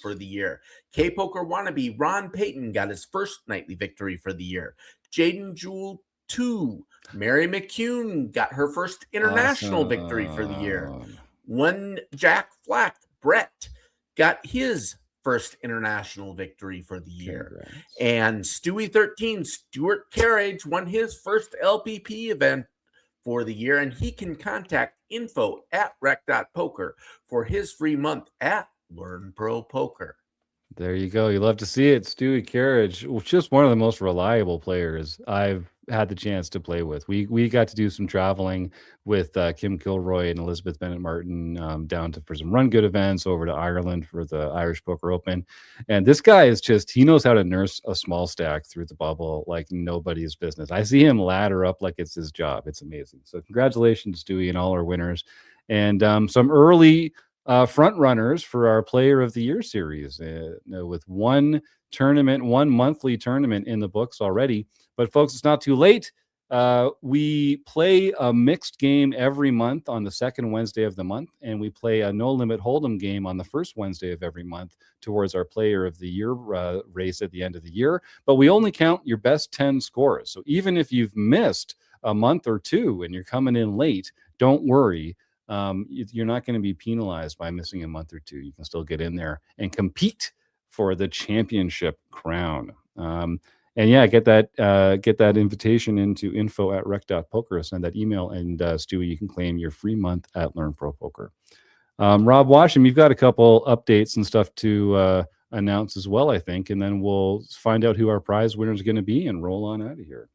for the year. K Poker Wannabe, Ron Payton got his first nightly victory for the year. Jaden Jewel 2, Mary McCune got her first international victory for the year. One Jack Flack, Brett got his first international victory for the year. Congrats. And Stewie 13, Stuart Carriage won his first LPP event for the year, and he can contact info@rec.poker for his free month at Learn Pro Poker. There you go. You love to see it. Stewie Carriage, just one of the most reliable players I've had the chance to play with. We got to do some traveling with Kim Kilroy and Elizabeth Bennett Martin down for some run good events over to Ireland for the Irish Poker Open. And this guy is he knows how to nurse a small stack through the bubble like nobody's business. I see him ladder up like it's his job. It's amazing. So congratulations, Stewie, and all our winners. And some early front runners for our Player of the Year series with one monthly tournament in the books already. But folks, it's not too late. We play a mixed game every month on the second Wednesday of the month, and we play a no limit hold'em game on the first Wednesday of every month towards our Player of the Year race at the end of the year. But we only count your best 10 scores. So even if you've missed a month or two and you're coming in late, don't worry. You're not going to be penalized by missing a month or two. You can still get in there and compete for the championship crown. And yeah, get that invitation into info@rec.poker. Send that email, and Stewie, you can claim your free month at Learn Pro Poker. Rob Washam, you've got a couple updates and stuff to announce as well, I think, and then we'll find out who our prize winner is going to be and roll on out of here.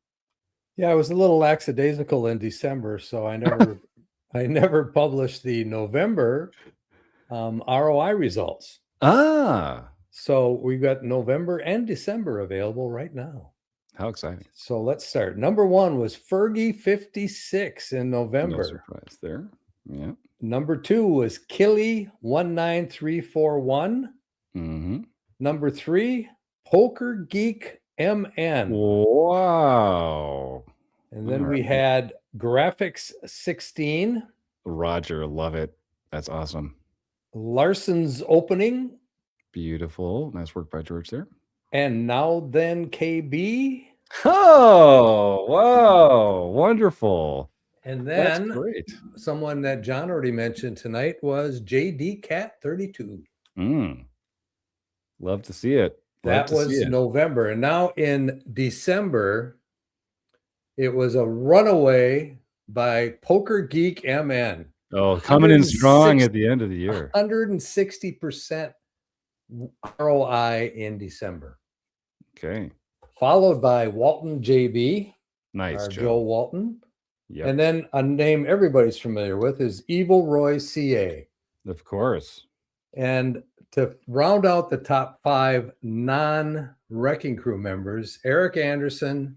Yeah, I was a little lackadaisical in December, so I never published the November ROI results. So we've got November and December available right now. How exciting. So let's start. Number one was Fergie 56 in November. No surprise there. Yeah. Number two was Killy 19341. Mm-hmm. Number three, Poker Geek MN. Wow. And then we had Graphics 16. Roger, love it. That's awesome. Larson's Opening. Beautiful. Nice work by George there. And Now Then KB. Oh, wow. Wonderful. And then that's great. Someone that John already mentioned tonight was JD Cat 32. Love to see it. That was November. And now in December, it was a runaway by Poker Geek MN. Oh, coming in strong at the end of the year. 160% ROI in December. Okay. Followed by Walton JB. Nice, Joe Walton. Yep. And then a name everybody's familiar with is Evil Roy CA. Of course. And to round out the top 5 non-RECing Crew members, Eric Anderson,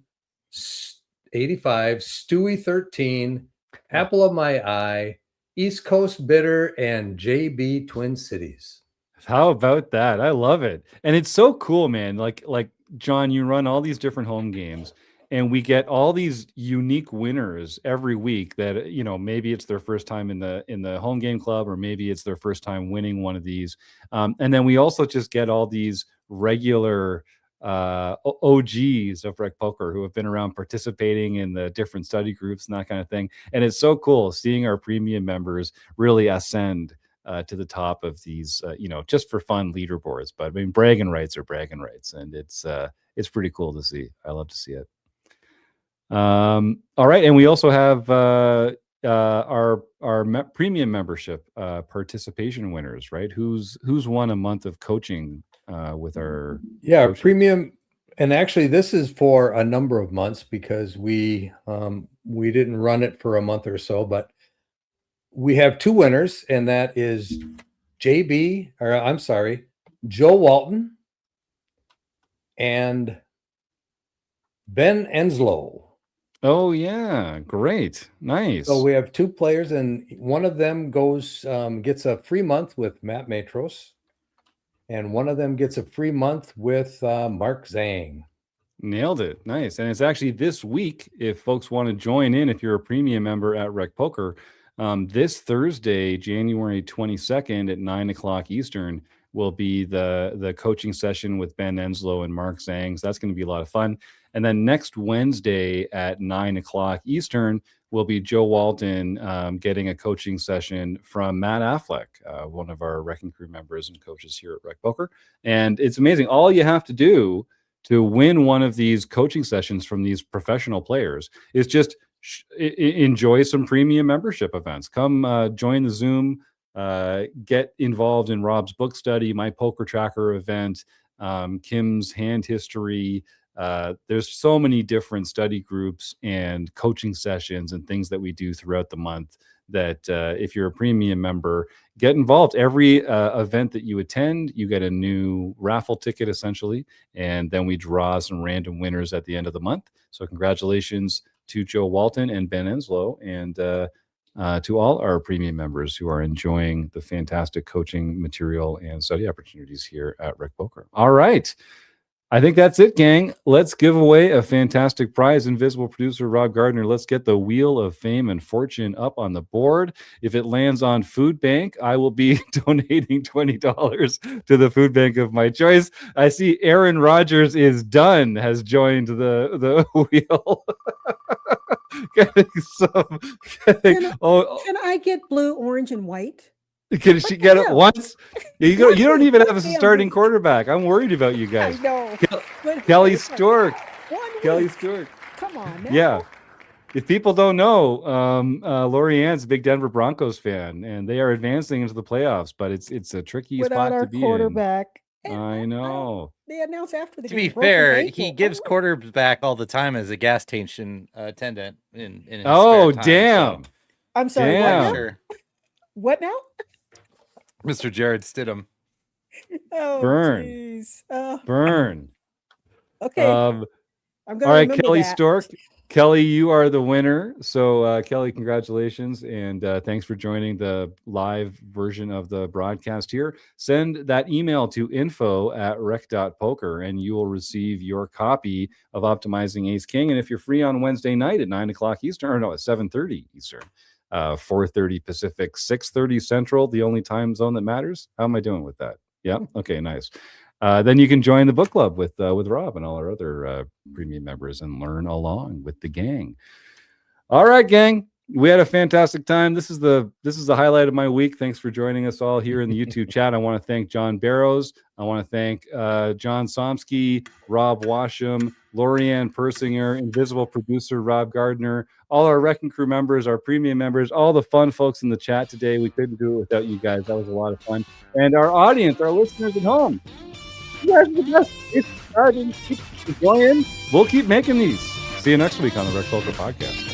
85, Stewie 13, Apple of My Eye, East Coast Bitter, and JB Twin Cities. How about that? I love it. And it's so cool, man. Like John, you run all these different home games, and we get all these unique winners every week that, you know, maybe it's their first time in the home game club, or maybe it's their first time winning one of these. And then we also just get all these regular OGs of RecPoker who have been around participating in the different study groups and that kind of thing. And it's so cool seeing our premium members really ascend to the top of these, you know, just for fun leaderboards. But I mean, bragging rights are bragging rights, and it's pretty cool to see. I love to see it. All right, and we also have our premium membership participation winners, right? Who's won a month of coaching with our coaching? Premium. And actually, this is for a number of months because we didn't run it for a month or so, but we have 2 winners, and that is Joe Walton and Ben Enslow. Oh yeah, great, nice. So we have 2 players, and one of them gets a free month with Matt Matros, and one of them gets a free month with Mark Zhang. Nailed it. Nice. And it's actually this week, if folks want to join in, if you're a premium member at RecPoker, this Thursday, January 22nd at 9:00 Eastern will be the coaching session with Ben Enslow and Mark Zhang. So that's going to be a lot of fun. And then next Wednesday at 9:00 Eastern will be Joe Walton getting a coaching session from Matt Affleck, one of our RECing Crew members and coaches here at RecPoker. And it's amazing. All you have to do to win one of these coaching sessions from these professional players is just enjoy some premium membership events. Come join the Zoom, get involved in Rob's book study, my poker tracker event, Kim's hand history. There's so many different study groups and coaching sessions and things that we do throughout the month that if you're a premium member, get involved. Every event that you attend, you get a new raffle ticket essentially, and then we draw some random winners at the end of the month. So congratulations to Joe Walton and Ben Enslow, and to all our premium members who are enjoying the fantastic coaching material and study opportunities here at RecPoker. All right. I think that's it, gang. Let's give away a fantastic prize. Invisible producer Rob Gardner, let's get the Wheel of Fame and Fortune up on the board. If it lands on Food Bank, I will be donating $20 to the food bank of my choice. I see Aaron Rodgers is done, has joined the wheel. Can I get blue, orange, and white? Can she get it once? You don't even have a starting quarterback. I'm worried about you guys. I know. Kelly Stork. Kelly Stork. Come on. Now. Yeah. If people don't know, Lori Ann's a big Denver Broncos fan, and they are advancing into the playoffs. But it's a tricky spot to be quarterback. in. I know. They announced after the to game. be fair, he gives quarterback all the time as a gas station attendant in his spare time, damn. So. I'm sorry. Damn. Sure. What now? Mr. Jared Stidham. Oh, Burn. geez. Burn. Okay. All I'm gonna right, remember Kelly that. Stork. Kelly, you are the winner. So, Kelly, congratulations. And thanks for joining the live version of the broadcast here. Send that email to info@rec.poker, and you will receive your copy of Optimizing Ace King. And if you're free on Wednesday night at 9:00 Eastern, or no, at 7:30 Eastern, 4:30 Pacific, 6:30 Central, the only time zone that matters. How am I doing with that? Yeah. Okay, nice. Then you can join the book club with Rob and all our other premium members and learn along with the gang. All right, gang. We had a fantastic time. This is the highlight of my week. Thanks for joining us all here in the YouTube chat. I want to thank John Barrows. I want to thank John Somsky, Rob Washam, Lorianne Persinger, Invisible Producer Rob Gardner, all our RECing Crew members, our premium members, all the fun folks in the chat today. We couldn't do it without you guys. That was a lot of fun. And our audience, our listeners at home, you guys are the best. It's exciting. Keep enjoying. We'll keep making these. See you next week on the RecPoker Podcast.